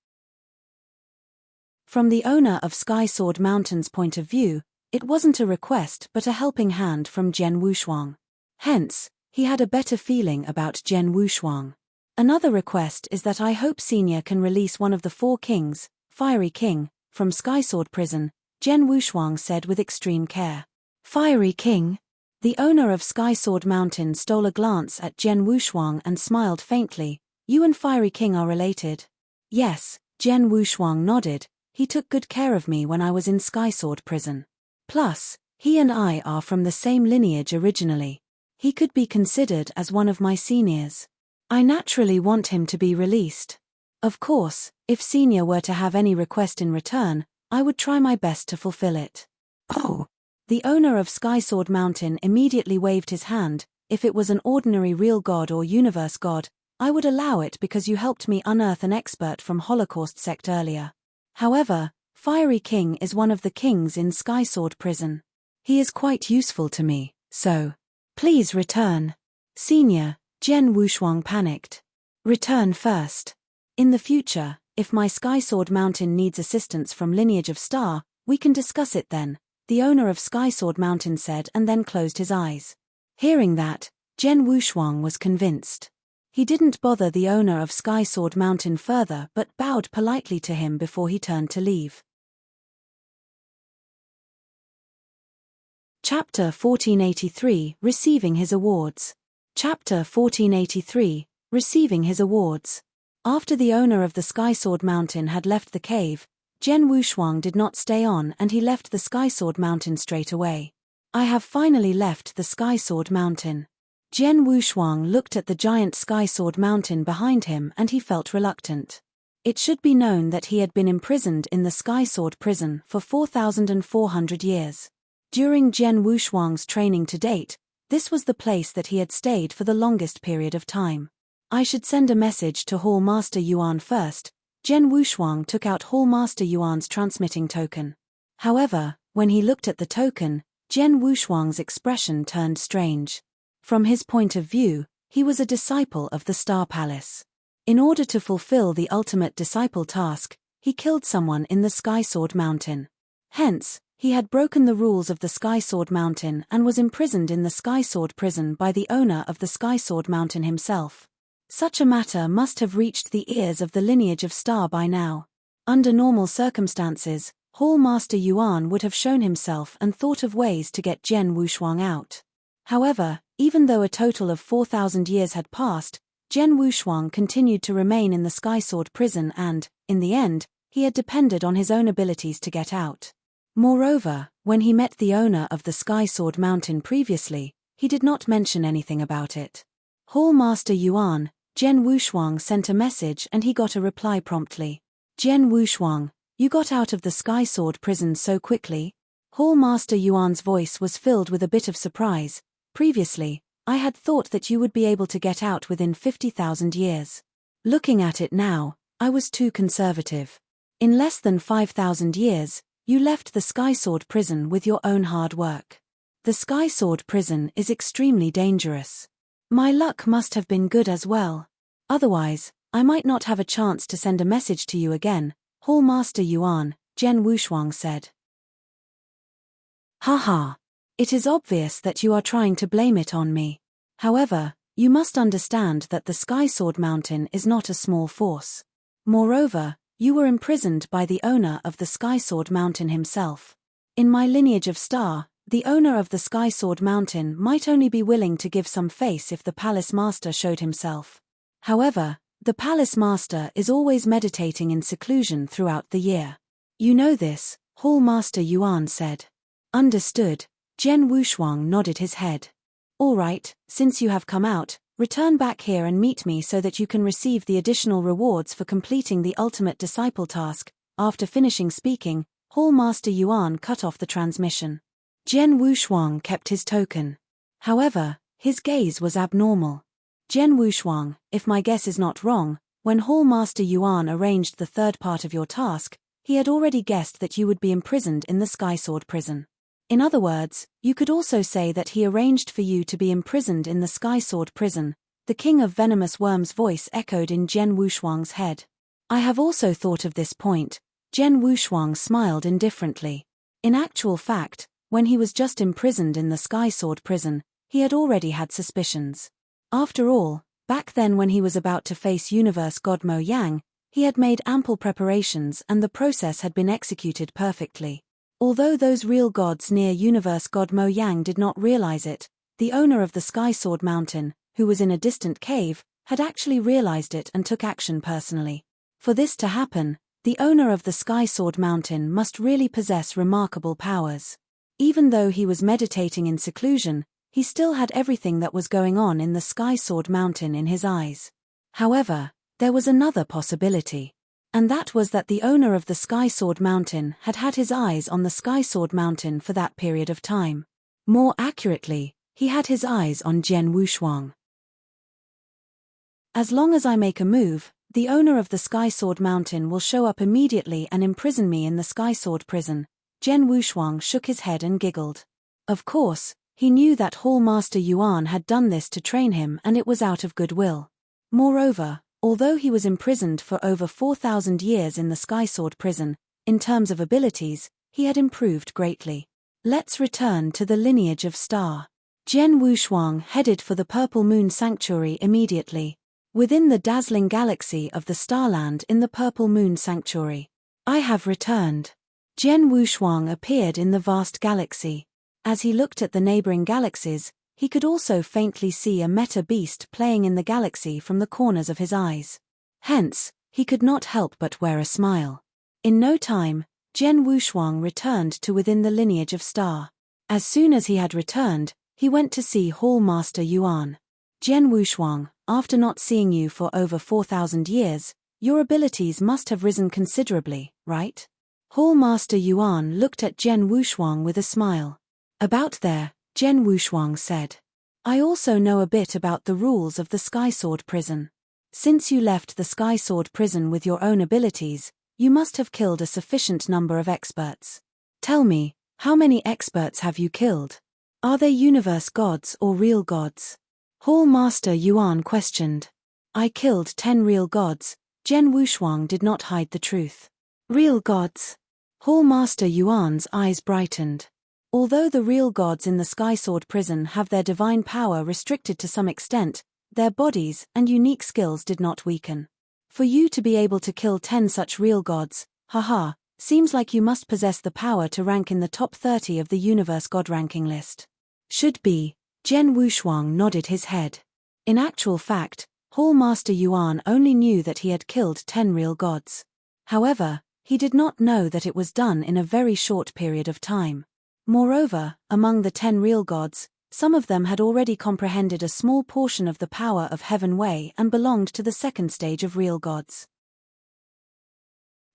From the owner of Sky Sword Mountain's point of view, it wasn't a request but a helping hand from Jian Wushuang. Hence, he had a better feeling about Jian Wushuang. Another request is that I hope Senior can release one of the 4 kings, Fiery King, from Sky Sword Prison, Jian Wushuang said with extreme care. Fiery King? The owner of Sky Sword Mountain stole a glance at Jian Wushuang and smiled faintly. You and Fiery King are related? Yes, Jian Wushuang nodded. He took good care of me when I was in Sky Sword Prison. Plus, he and I are from the same lineage originally. He could be considered as one of my seniors. I naturally want him to be released. Of course, if Senior were to have any request in return, I would try my best to fulfill it. Oh! The owner of Sky Sword Mountain immediately waved his hand. If it was an ordinary real god or universe god, I would allow it because you helped me unearth an expert from Holocaust sect earlier. However, Fiery King is one of the kings in Sky Sword Prison. He is quite useful to me, so please return. Senior, Jian Wushuang panicked. Return first. In the future, if my Sky Sword Mountain needs assistance from Lineage of Star, we can discuss it then, the owner of Sky Sword Mountain said and then closed his eyes. Hearing that, Jian Wushuang was convinced. He didn't bother the owner of Sky Sword Mountain further but bowed politely to him before he turned to leave. Chapter 1483, Receiving his awards. Chapter 1483, Receiving his awards. After the owner of the Sky Sword Mountain had left the cave, Jian Wushuang did not stay on and he left the Sky Sword Mountain straight away. I have finally left the Sky Sword Mountain. Jian Wushuang looked at the giant Sky Sword Mountain behind him and he felt reluctant. It should be known that he had been imprisoned in the Sky Sword Prison for 4,400 years. During Jian Wushuang's training to date, this was the place that he had stayed for the longest period of time. I should send a message to Hall Master Yuan first. Jian Wushuang took out Hall Master Yuan's transmitting token. However, when he looked at the token, Jian Wushuang's expression turned strange. From his point of view, he was a disciple of the Star Palace. In order to fulfill the ultimate disciple task, he killed someone in the Sky Sword Mountain. Hence, he had broken the rules of the Sky Sword Mountain and was imprisoned in the Sky Sword Prison by the owner of the Sky Sword Mountain himself. Such a matter must have reached the ears of the Lineage of Star by now. Under normal circumstances, Hall Master Yuan would have shown himself and thought of ways to get Jian Wushuang out. However, even though a total of 4,000 years had passed, Jian Wushuang continued to remain in the Sky Sword Prison and, in the end, he had depended on his own abilities to get out. Moreover, when he met the owner of the Sky Sword Mountain previously, he did not mention anything about it. Hall Master Yuan, Jian Wushuang sent a message and he got a reply promptly. Jian Wushuang, You got out of the Sky Sword prison so quickly? Hall Master Yuan's voice was filled with a bit of surprise. Previously, I had thought that you would be able to get out within 50,000 years. Looking at it now, I was too conservative. In less than 5,000 years, you left the Sky Sword prison with your own hard work. The Sky Sword prison is extremely dangerous. My luck must have been good as well. Otherwise, I might not have a chance to send a message to you again, Hall Master Yuan, Zhen Wushuang said. Haha. It is obvious that you are trying to blame it on me. However, you must understand that the Sky Sword Mountain is not a small force. Moreover, you were imprisoned by the owner of the Sky Sword Mountain himself. In my lineage of star, the owner of the Sky Sword Mountain might only be willing to give some face if the Palace Master showed himself. However, the Palace Master is always meditating in seclusion throughout the year. You know this, Hall Master Yuan said. Understood. Zhen Wushuang nodded his head. All right, since you have come out, return back here and meet me so that you can receive the additional rewards for completing the ultimate disciple task. After finishing speaking, Hall Master Yuan cut off the transmission. Zhen Wushuang kept his token. However, his gaze was abnormal. Zhen Wushuang, if my guess is not wrong, when Hall Master Yuan arranged the third part of your task, he had already guessed that you would be imprisoned in the Sky Sword prison. In other words, you could also say that he arranged for you to be imprisoned in the Sky Sword prison. The King of Venomous Worms' voice echoed in Zhen Wushuang's head. I have also thought of this point. Zhen Wushuang smiled indifferently. In actual fact, when he was just imprisoned in the Sky Sword prison, he had already had suspicions. After all, back then when he was about to face Universe God Mo Yang, he had made ample preparations and the process had been executed perfectly. Although those real gods near Universe God Mo Yang did not realize it, the owner of the Sky Sword Mountain, who was in a distant cave, had actually realized it and took action personally. For this to happen, the owner of the Sky Sword Mountain must really possess remarkable powers. Even though he was meditating in seclusion, he still had everything that was going on in the Sky Sword Mountain in his eyes. However, there was another possibility. And that was that the owner of the Sky Sword Mountain had had his eyes on the Sky Sword Mountain for that period of time. More accurately, he had his eyes on Zhen Wushuang. As long as I make a move, the owner of the Sky Sword Mountain will show up immediately and imprison me in the Sky Sword prison. Zhen Wushuang shook his head and giggled. Of course, he knew that Hall Master Yuan had done this to train him and it was out of goodwill. Moreover, although he was imprisoned for over 4,000 years in the Sky Sword prison, in terms of abilities, he had improved greatly. Let's return to the lineage of Star. Zhen Wushuang headed for the Purple Moon Sanctuary immediately. Within the dazzling galaxy of the Starland in the Purple Moon Sanctuary. I have returned. Zhen Wushuang appeared in the vast galaxy. As he looked at the neighboring galaxies, he could also faintly see a meta beast playing in the galaxy from the corners of his eyes. Hence, he could not help but wear a smile. In no time, Zhen Wushuang returned to within the lineage of Star. As soon as he had returned, he went to see Hall Master Yuan. Zhen Wushuang, after not seeing you for over 4,000 years, your abilities must have risen considerably, right? Hall Master Yuan looked at Zhen Wushuang with a smile. About there, Zhen Wushuang said. I also know a bit about the rules of the Sky Sword prison. Since you left the Sky Sword prison with your own abilities, you must have killed a sufficient number of experts. Tell me, how many experts have you killed? Are they universe gods or real gods? Hall Master Yuan questioned. I killed 10 real gods. Zhen Wushuang did not hide the truth. Real gods? Hall Master Yuan's eyes brightened. Although the real gods in the Sky Sword prison have their divine power restricted to some extent, their bodies and unique skills did not weaken. For you to be able to kill 10 such real gods, haha, seems like you must possess the power to rank in the top 30 of the universe god ranking list. Should be. Zhen Wushuang nodded his head. In actual fact, Hall Master Yuan only knew that he had killed 10 real gods. However, he did not know that it was done in a very short period of time. Moreover, among the 10 real gods, some of them had already comprehended a small portion of the power of Heaven Wei and belonged to the second stage of real gods.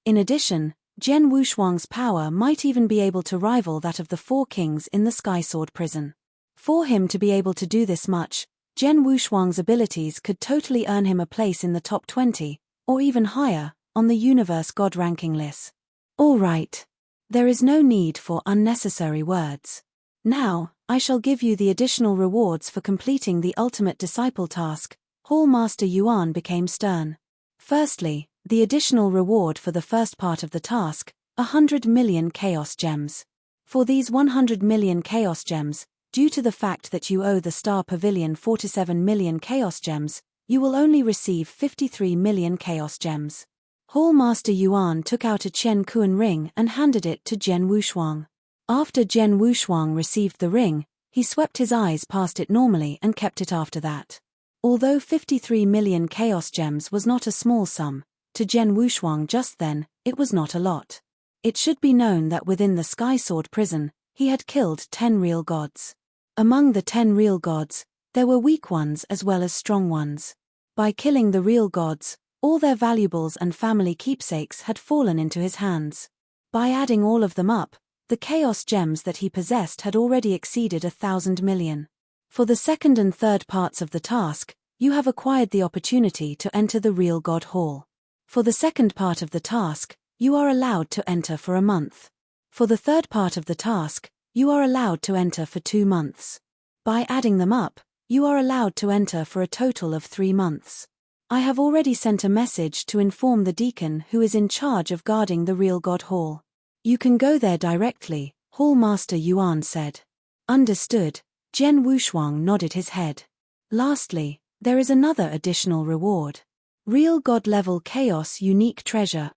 In addition, Jian Wushuang's power might even be able to rival that of the four kings in the Sky Sword prison. For him to be able to do this much, Jian Wushuang's abilities could totally earn him a place in the top 20, or even higher, on the Universe God ranking list. All right. There is no need for unnecessary words. Now, I shall give you the additional rewards for completing the ultimate disciple task. Hall Master Yuan became stern. Firstly, the additional reward for the first part of the task, 100 million Chaos Gems. For these 100 million Chaos Gems, due to the fact that you owe the Star Pavilion 47 million Chaos Gems, you will only receive 53 million Chaos Gems. Hall Master Yuan took out a Chen Kuan ring and handed it to Jian Wushuang. After Jian Wushuang received the ring, he swept his eyes past it normally and kept it after that. Although 53 million Chaos Gems was not a small sum, to Jian Wushuang just then, it was not a lot. It should be known that within the Sky Sword prison, he had killed 10 real gods. Among the 10 real gods, there were weak ones as well as strong ones. By killing the real gods, all their valuables and family keepsakes had fallen into his hands. By adding all of them up, the Chaos Gems that he possessed had already exceeded 1,000 million. For the second and third parts of the task, you have acquired the opportunity to enter the Real God Hall. For the second part of the task, you are allowed to enter for a month. For the third part of the task, you are allowed to enter for 2 months. By adding them up, you are allowed to enter for a total of 3 months. I have already sent a message to inform the deacon who is in charge of guarding the Real God Hall. You can go there directly, Hall Master Yuan said. Understood. Jian Wushuang nodded his head. Lastly, there is another additional reward. Real God level Chaos Unique Treasure.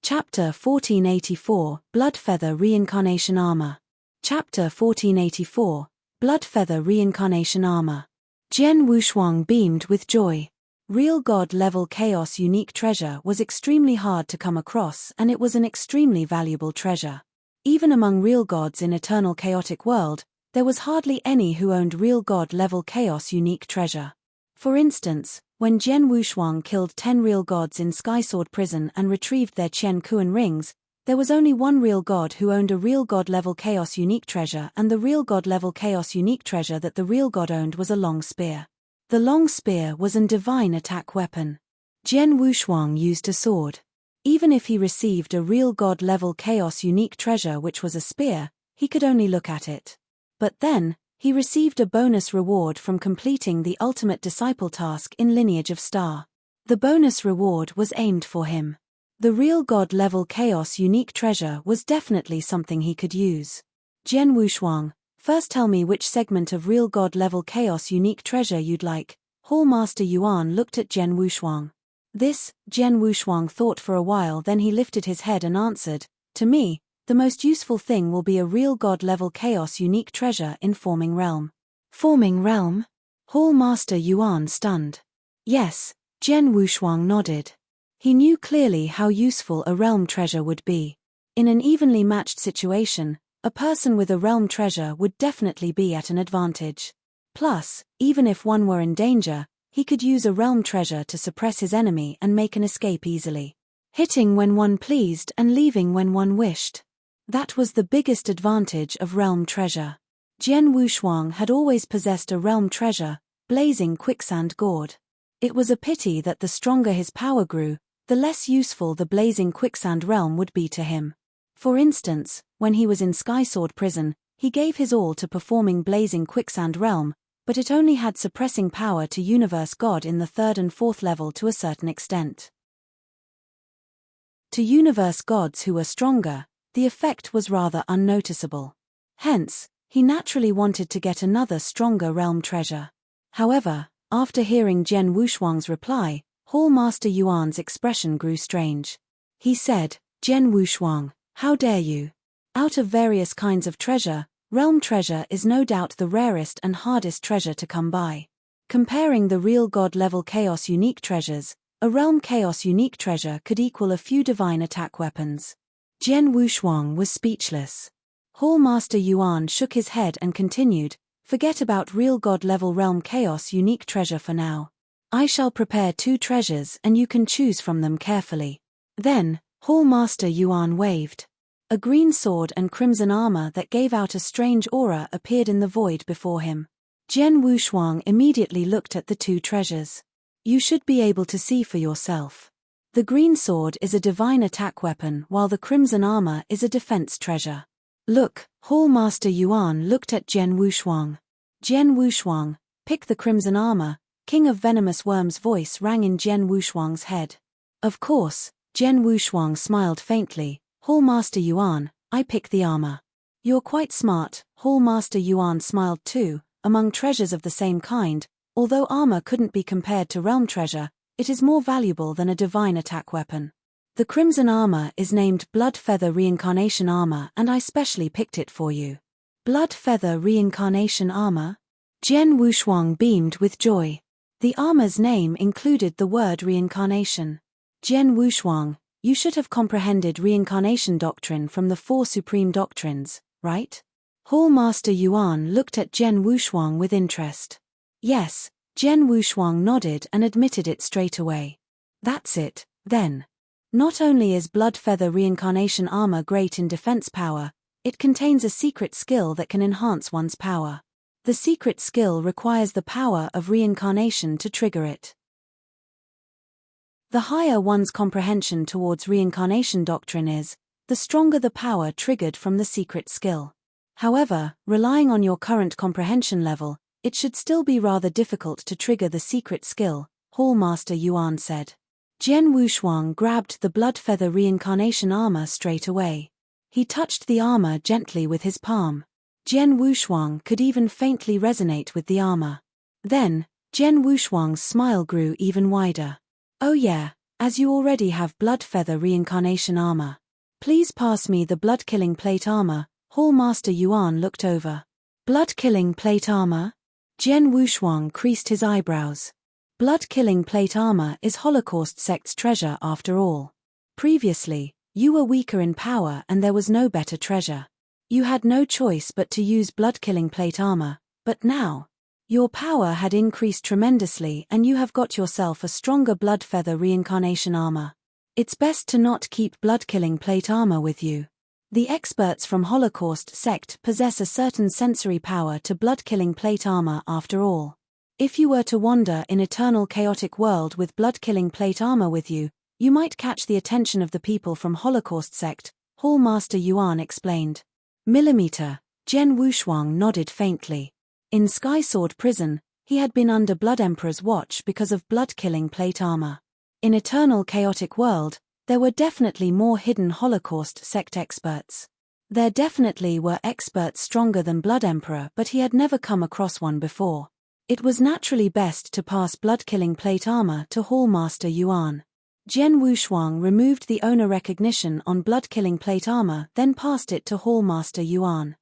Chapter 1484, Bloodfeather Reincarnation Armor. Chapter 1484, Bloodfeather Reincarnation Armor. Jian Wushuang beamed with joy. Real God level Chaos Unique Treasure was extremely hard to come across, and it was an extremely valuable treasure. Even among real gods in Eternal Chaotic World, there was hardly any who owned real God level Chaos Unique Treasure. For instance, when Jian Wushuang killed 10 real gods in Sky Sword prison and retrieved their Chen Kuan rings, there was only one real god who owned a real god level Chaos Unique Treasure, and the real god level Chaos Unique Treasure that the real god owned was a long spear. The long spear was an divine attack weapon. Jian Wushuang used a sword. Even if he received a real god level Chaos Unique Treasure which was a spear, he could only look at it. But then, he received a bonus reward from completing the ultimate disciple task in Lineage of Star. The bonus reward was aimed for him. The real god level Chaos Unique Treasure was definitely something he could use. Jian Wushuang, first tell me which segment of real god level Chaos Unique Treasure you'd like. Hall Master Yuan looked at Jian Wushuang. This, Jian Wushuang thought for a while, then he lifted his head and answered, to me, the most useful thing will be a real god level Chaos Unique Treasure in Forming Realm. Forming Realm? Hall Master Yuan stunned. Yes, Jian Wushuang nodded. He knew clearly how useful a realm treasure would be. In an evenly matched situation, a person with a realm treasure would definitely be at an advantage. Plus, even if one were in danger, he could use a realm treasure to suppress his enemy and make an escape easily. Hitting when one pleased and leaving when one wished. That was the biggest advantage of realm treasure. Jian Wushuang had always possessed a realm treasure, Blazing Quicksand Gourd. It was a pity that the stronger his power grew, the less useful the Blazing Quicksand realm would be to him. For instance, when he was in Sky Sword prison, he gave his all to performing Blazing Quicksand realm, but it only had suppressing power to Universe God in the 3rd and 4th level to a certain extent. To Universe Gods who were stronger, the effect was rather unnoticeable. Hence, he naturally wanted to get another stronger realm treasure. However, after hearing Jian Wushuang's reply, Hall Master Yuan's expression grew strange. He said, Jian Wushuang, how dare you? Out of various kinds of treasure, realm treasure is no doubt the rarest and hardest treasure to come by. Comparing the real god level Chaos Unique Treasures, a realm Chaos Unique Treasure could equal a few divine attack weapons. Jian Wushuang was speechless. Hall Master Yuan shook his head and continued, forget about real god level realm Chaos Unique Treasure for now. I shall prepare 2 treasures and you can choose from them carefully. Then, Hall Master Yuan waved. A green sword and crimson armor that gave out a strange aura appeared in the void before him. Jian Wushuang immediately looked at the 2 treasures. You should be able to see for yourself. The green sword is a divine attack weapon while the crimson armor is a defense treasure. Look, Hall Master Yuan looked at Jian Wushuang. Jian Wushuang, pick the crimson armor, King of Venomous Worms' voice rang in Jian Wushuang's head. Of course, Jian Wushuang smiled faintly. Hall Master Yuan, I pick the armor. You're quite smart, Hall Master Yuan smiled too. Among treasures of the same kind, although armor couldn't be compared to realm treasure, it is more valuable than a divine attack weapon. The crimson armor is named Blood Feather Reincarnation Armor and I specially picked it for you. Blood Feather Reincarnation Armor? Jian Wushuang beamed with joy. The armor's name included the word reincarnation. Jian Wushuang, you should have comprehended reincarnation doctrine from the 4 supreme doctrines, right? Hall Master Yuan looked at Jian Wushuang with interest. Yes, Jian Wushuang nodded and admitted it straight away. That's it, then. Not only is Blood Feather Reincarnation Armor great in defense power, it contains a secret skill that can enhance one's power. The secret skill requires the power of reincarnation to trigger it. The higher one's comprehension towards reincarnation doctrine is, the stronger the power triggered from the secret skill. However, relying on your current comprehension level, it should still be rather difficult to trigger the secret skill, Hall Master Yuan said. Jian Wushuang grabbed the Blood Feather Reincarnation Armor straight away. He touched the armor gently with his palm. Jian Wushuang could even faintly resonate with the armor. Then, Jian Wushuang's smile grew even wider. Oh yeah, as you already have Blood Feather Reincarnation Armor. Please pass me the Blood-Killing Plate Armor. Hall Master Yuan looked over. Blood-Killing Plate Armor? Jian Wushuang creased his eyebrows. Blood-Killing Plate Armor is Holocaust Sect's treasure after all. Previously, you were weaker in power and there was no better treasure. You had no choice but to use Blood-Killing Plate Armor, but now, your power had increased tremendously and you have got yourself a stronger Blood Feather Reincarnation Armor. It's best to not keep Blood-Killing Plate Armor with you. The experts from Holocaust Sect possess a certain sensory power to Blood-Killing Plate Armor after all. If you were to wander in eternal chaotic world with Blood-Killing Plate Armor with you, you might catch the attention of the people from Holocaust Sect, Hall Master Yuan explained. Millimeter, Jian Wushuang nodded faintly. In Sky Sword Prison, he had been under Blood Emperor's watch because of Blood-Killing Plate Armor. In eternal chaotic world, there were definitely more hidden Holocaust Sect experts. There definitely were experts stronger than Blood Emperor, but he had never come across one before. It was naturally best to pass Blood-Killing Plate Armor to Hall Master Yuan. Jian Wushuang removed the owner recognition on Blood-Killing Plate Armor, then passed it to Hall Master Yuan.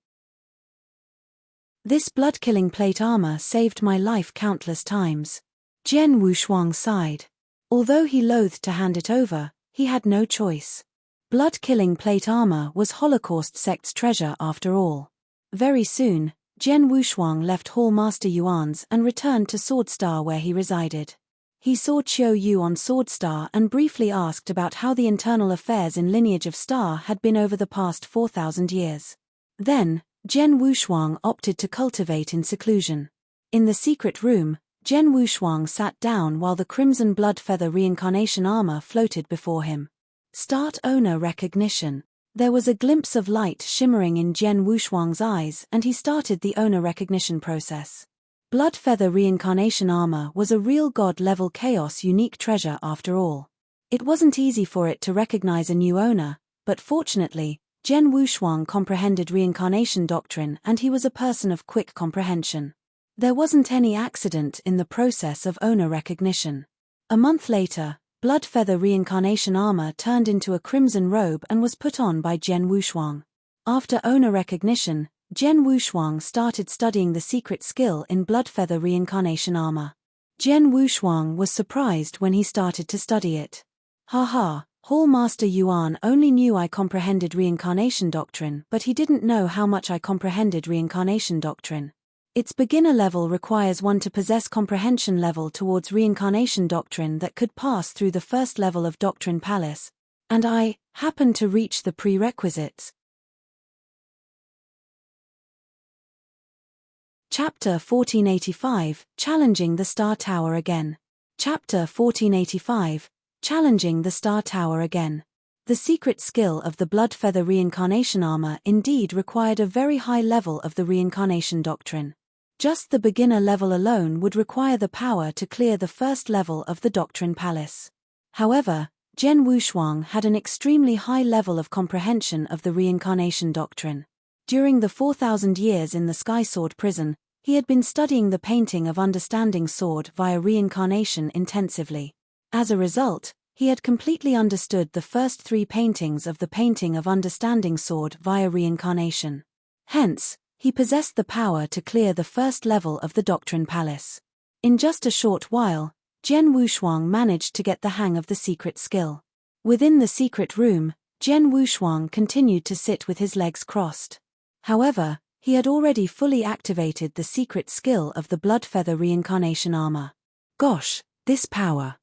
This Blood-Killing Plate Armor saved my life countless times. Jian Wushuang sighed. Although he loathed to hand it over, he had no choice. Blood-Killing Plate Armor was Holocaust Sect's treasure after all. Very soon, Jian Wushuang left Hall Master Yuan's and returned to Swordstar where he resided. He saw Qiu Yu on Swordstar and briefly asked about how the internal affairs in Lineage of Star had been over the past 4,000 years. Then, Jian Wushuang opted to cultivate in seclusion. In the secret room, Jian Wushuang sat down while the Crimson Blood Feather Reincarnation Armor floated before him. Start owner recognition. There was a glimpse of light shimmering in Jian Wushuang's eyes and he started the owner recognition process. Blood Feather Reincarnation Armor was a real god-level chaos unique treasure after all. It wasn't easy for it to recognize a new owner, but fortunately, Jian Wushuang comprehended reincarnation doctrine and he was a person of quick comprehension. There wasn't any accident in the process of owner recognition. A month later, Blood Feather Reincarnation Armor turned into a crimson robe and was put on by Jian Wushuang. After owner recognition, Jian Wushuang started studying the secret skill in Blood Feather Reincarnation Armor. Jian Wushuang was surprised when he started to study it. Haha, Hall Master Yuan only knew I comprehended reincarnation doctrine, but he didn't know how much I comprehended reincarnation doctrine. Its beginner level requires one to possess comprehension level towards reincarnation doctrine that could pass through the first level of Doctrine Palace, and I happened to reach the prerequisites. Chapter 1485, Challenging the Star Tower Again. Chapter 1485, Challenging the Star Tower Again. The secret skill of the Bloodfeather reincarnation armor indeed required a very high level of the reincarnation doctrine. Just the beginner level alone would require the power to clear the first level of the Doctrine Palace. However, Zhen Wushuang had an extremely high level of comprehension of the reincarnation doctrine. During the 4,000 years in the Sky Sword prison, he had been studying the painting of understanding sword via reincarnation intensively. As a result, he had completely understood the first 3 paintings of the painting of understanding sword via reincarnation. Hence, he possessed the power to clear the first level of the Doctrine Palace. In just a short while, Zhen Wushuang managed to get the hang of the secret skill. Within the secret room, Zhen Wushuang continued to sit with his legs crossed. However, he had already fully activated the secret skill of the Bloodfeather reincarnation armor. Gosh, this power!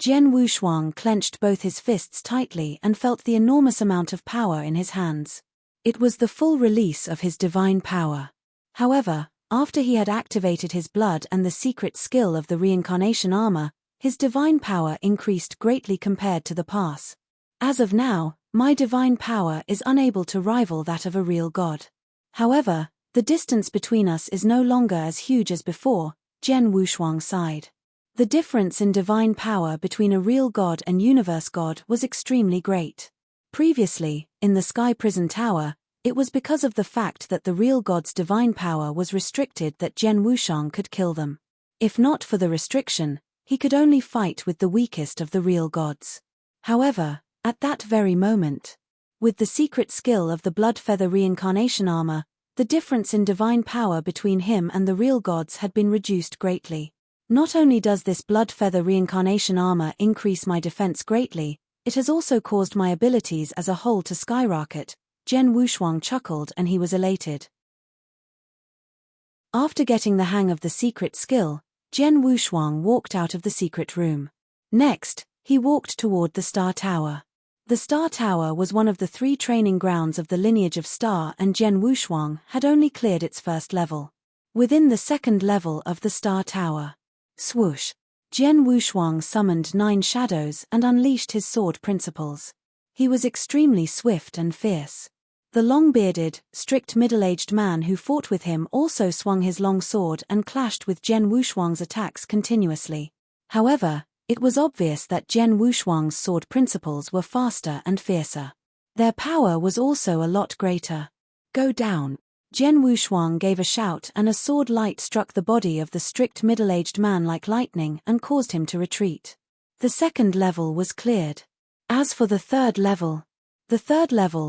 Zhen Wushuang clenched both his fists tightly and felt the enormous amount of power in his hands. It was the full release of his divine power. However, after he had activated his blood and the secret skill of the reincarnation armor, his divine power increased greatly compared to the past. As of now, my divine power is unable to rival that of a real god. However, the distance between us is no longer as huge as before, Zhen Wushuang sighed. The difference in divine power between a real god and universe god was extremely great. Previously, in the Sky Prison Tower, it was because of the fact that the real god's divine power was restricted that Zhen Wushuang could kill them. If not for the restriction, he could only fight with the weakest of the real gods. However, at that very moment, with the secret skill of the Bloodfeather reincarnation armor, the difference in divine power between him and the real gods had been reduced greatly. Not only does this Bloodfeather reincarnation armor increase my defense greatly, it has also caused my abilities as a whole to skyrocket. Zhen Wushuang chuckled and he was elated. After getting the hang of the secret skill, Zhen Wushuang walked out of the secret room. Next, he walked toward the Star Tower. The Star Tower was one of the 3 training grounds of the lineage of Star, and Zhen Wushuang had only cleared its first level. Within the second level of the Star Tower, swoosh! Zhen Wushuang summoned 9 shadows and unleashed his sword principles. He was extremely swift and fierce. The long-bearded, strict middle-aged man who fought with him also swung his long sword and clashed with Zhen Wushuang's attacks continuously. However, it was obvious that Zhen Wushuang's sword principles were faster and fiercer. Their power was also a lot greater. Go down! Zhen Wushuang gave a shout and a sword light struck the body of the strict middle-aged man like lightning and caused him to retreat. The second level was cleared. As for the third level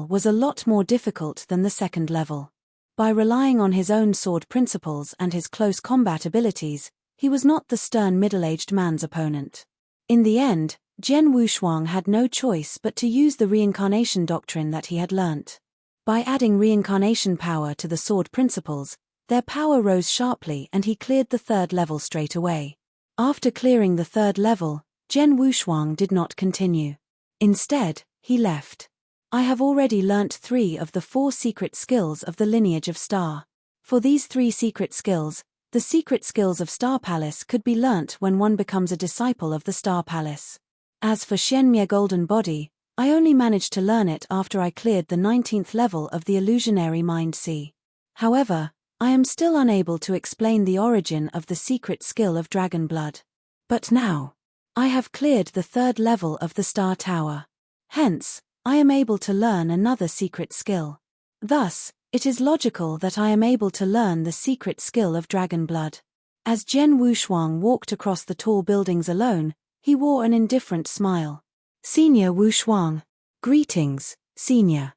was a lot more difficult than the second level. By relying on his own sword principles and his close combat abilities, he was not the stern middle-aged man's opponent. In the end, Zhen Wushuang had no choice but to use the reincarnation doctrine that he had learnt. By adding reincarnation power to the sword principles, their power rose sharply and he cleared the third level straight away. After clearing the third level, Zhen Wushuang did not continue. Instead, he left. I have already learnt 3 of the 4 secret skills of the lineage of Star. For these 3 secret skills, the secret skills of Star Palace could be learnt when one becomes a disciple of the Star Palace. As for Shenmue Golden Body, I only managed to learn it after I cleared the 19th level of the illusionary Mind Sea. However, I am still unable to explain the origin of the secret skill of Dragon Blood. But now, I have cleared the 3rd level of the Star Tower. Hence, I am able to learn another secret skill. Thus, it is logical that I am able to learn the secret skill of Dragon Blood. As Zhen Wushuang walked across the tall buildings alone, he wore an indifferent smile. Senior Wushuang. Greetings, Senior.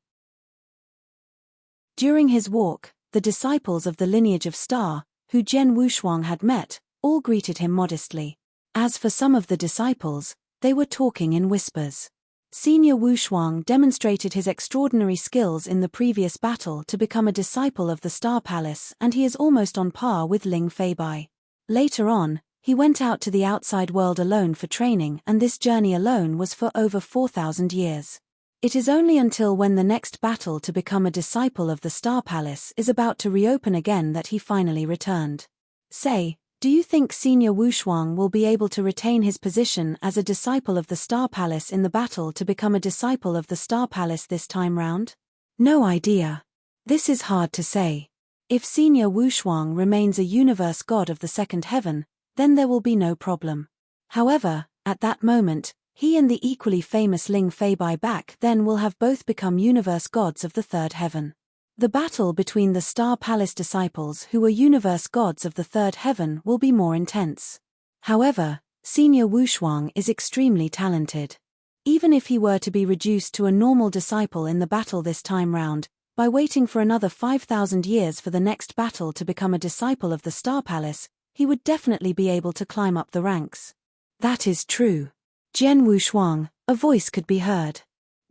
During his walk, the disciples of the lineage of Star, who Zhen Wushuang had met, all greeted him modestly. As for some of the disciples, they were talking in whispers. Senior Wushuang demonstrated his extraordinary skills in the previous battle to become a disciple of the Star Palace, and he is almost on par with Ling Feibai. Later on, he went out to the outside world alone for training, and this journey alone was for over 4,000 years. It is only until when the next battle to become a disciple of the Star Palace is about to reopen again that he finally returned. Say, do you think Senior Wushuang will be able to retain his position as a disciple of the Star Palace in the battle to become a disciple of the Star Palace this time round? No idea. This is hard to say. If Senior Wushuang remains a universe god of the second heaven, then there will be no problem. However, at that moment, he and the equally famous Ling Feibai back then will have both become universe gods of the third heaven. The battle between the Star Palace disciples who were universe gods of the third heaven will be more intense. However, Senior Wushuang is extremely talented. Even if he were to be reduced to a normal disciple in the battle this time round, by waiting for another 5,000 years for the next battle to become a disciple of the Star Palace, he would definitely be able to climb up the ranks. That is true. Jian Wushuang, a voice could be heard.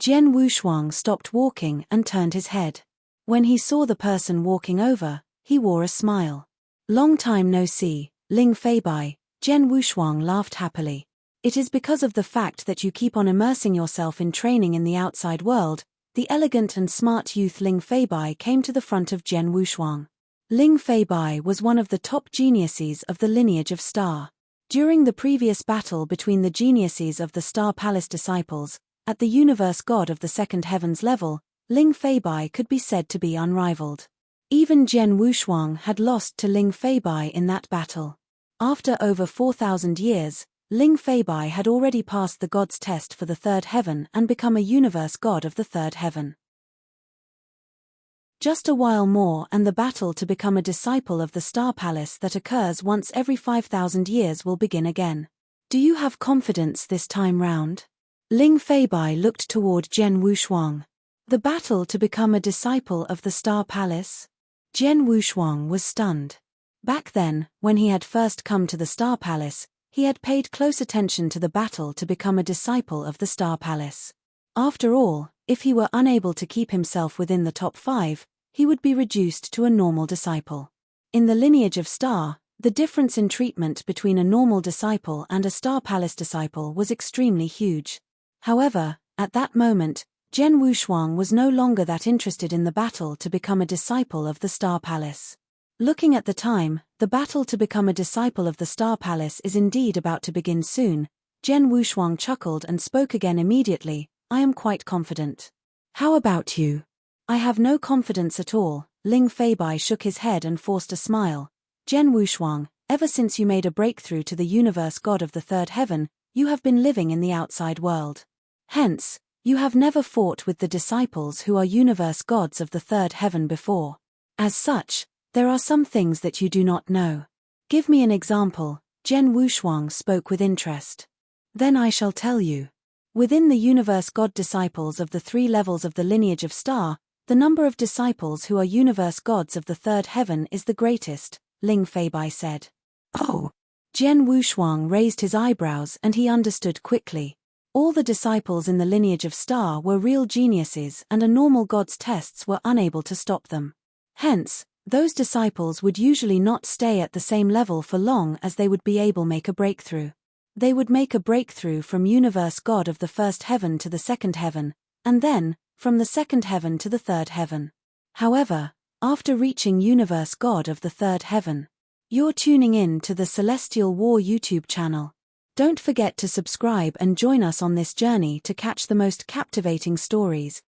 Jian Wushuang stopped walking and turned his head. When he saw the person walking over, he wore a smile. Long time no see, Ling Feibai, Jian Wushuang laughed happily. It is because of the fact that you keep on immersing yourself in training in the outside world. The elegant and smart youth Ling Feibai came to the front of Jian Wushuang. Ling Feibai was one of the top geniuses of the lineage of Star. During the previous battle between the geniuses of the Star Palace disciples, at the universe god of the second heavens level, Ling Feibai could be said to be unrivaled. Even Jian Wushuang had lost to Ling Feibai in that battle. After over 4,000 years, Ling Feibai had already passed the god's test for the third heaven and become a universe god of the third heaven. Just a while more and the battle to become a disciple of the Star Palace that occurs once every 5,000 years will begin again. Do you have confidence this time round? Ling Feibai looked toward Jian Wushuang. The battle to become a disciple of the Star Palace? Jian Wushuang was stunned. Back then, when he had first come to the Star Palace, he had paid close attention to the battle to become a disciple of the Star Palace. After all, if he were unable to keep himself within the top 5, he would be reduced to a normal disciple. In the lineage of Star, the difference in treatment between a normal disciple and a Star Palace disciple was extremely huge. However, at that moment, Jian Wushuang was no longer that interested in the battle to become a disciple of the Star Palace. Looking at the time, the battle to become a disciple of the Star Palace is indeed about to begin soon. Jian Wushuang chuckled and spoke again immediately. I am quite confident. How about you? I have no confidence at all. Ling Feibai shook his head and forced a smile. Jian Wushuang, ever since you made a breakthrough to the universe god of the third heaven, you have been living in the outside world. Hence, you have never fought with the disciples who are universe gods of the third heaven before. As such, there are some things that you do not know. Give me an example. Jian Wushuang spoke with interest. Then I shall tell you. Within the universe god disciples of the 3 levels of the lineage of Star, the number of disciples who are universe gods of the third heaven is the greatest, Ling Feibai said. Oh! Jian Wushuang raised his eyebrows and he understood quickly. All the disciples in the lineage of Star were real geniuses and a normal god's tests were unable to stop them. Hence, those disciples would usually not stay at the same level for long as they would be able to make a breakthrough. They would make a breakthrough from universe god of the first heaven to the second heaven, and then, from the second heaven to the third heaven. However, after reaching universe god of the third heaven, you're tuning in to the Celestial War YouTube channel. Don't forget to subscribe and join us on this journey to catch the most captivating stories.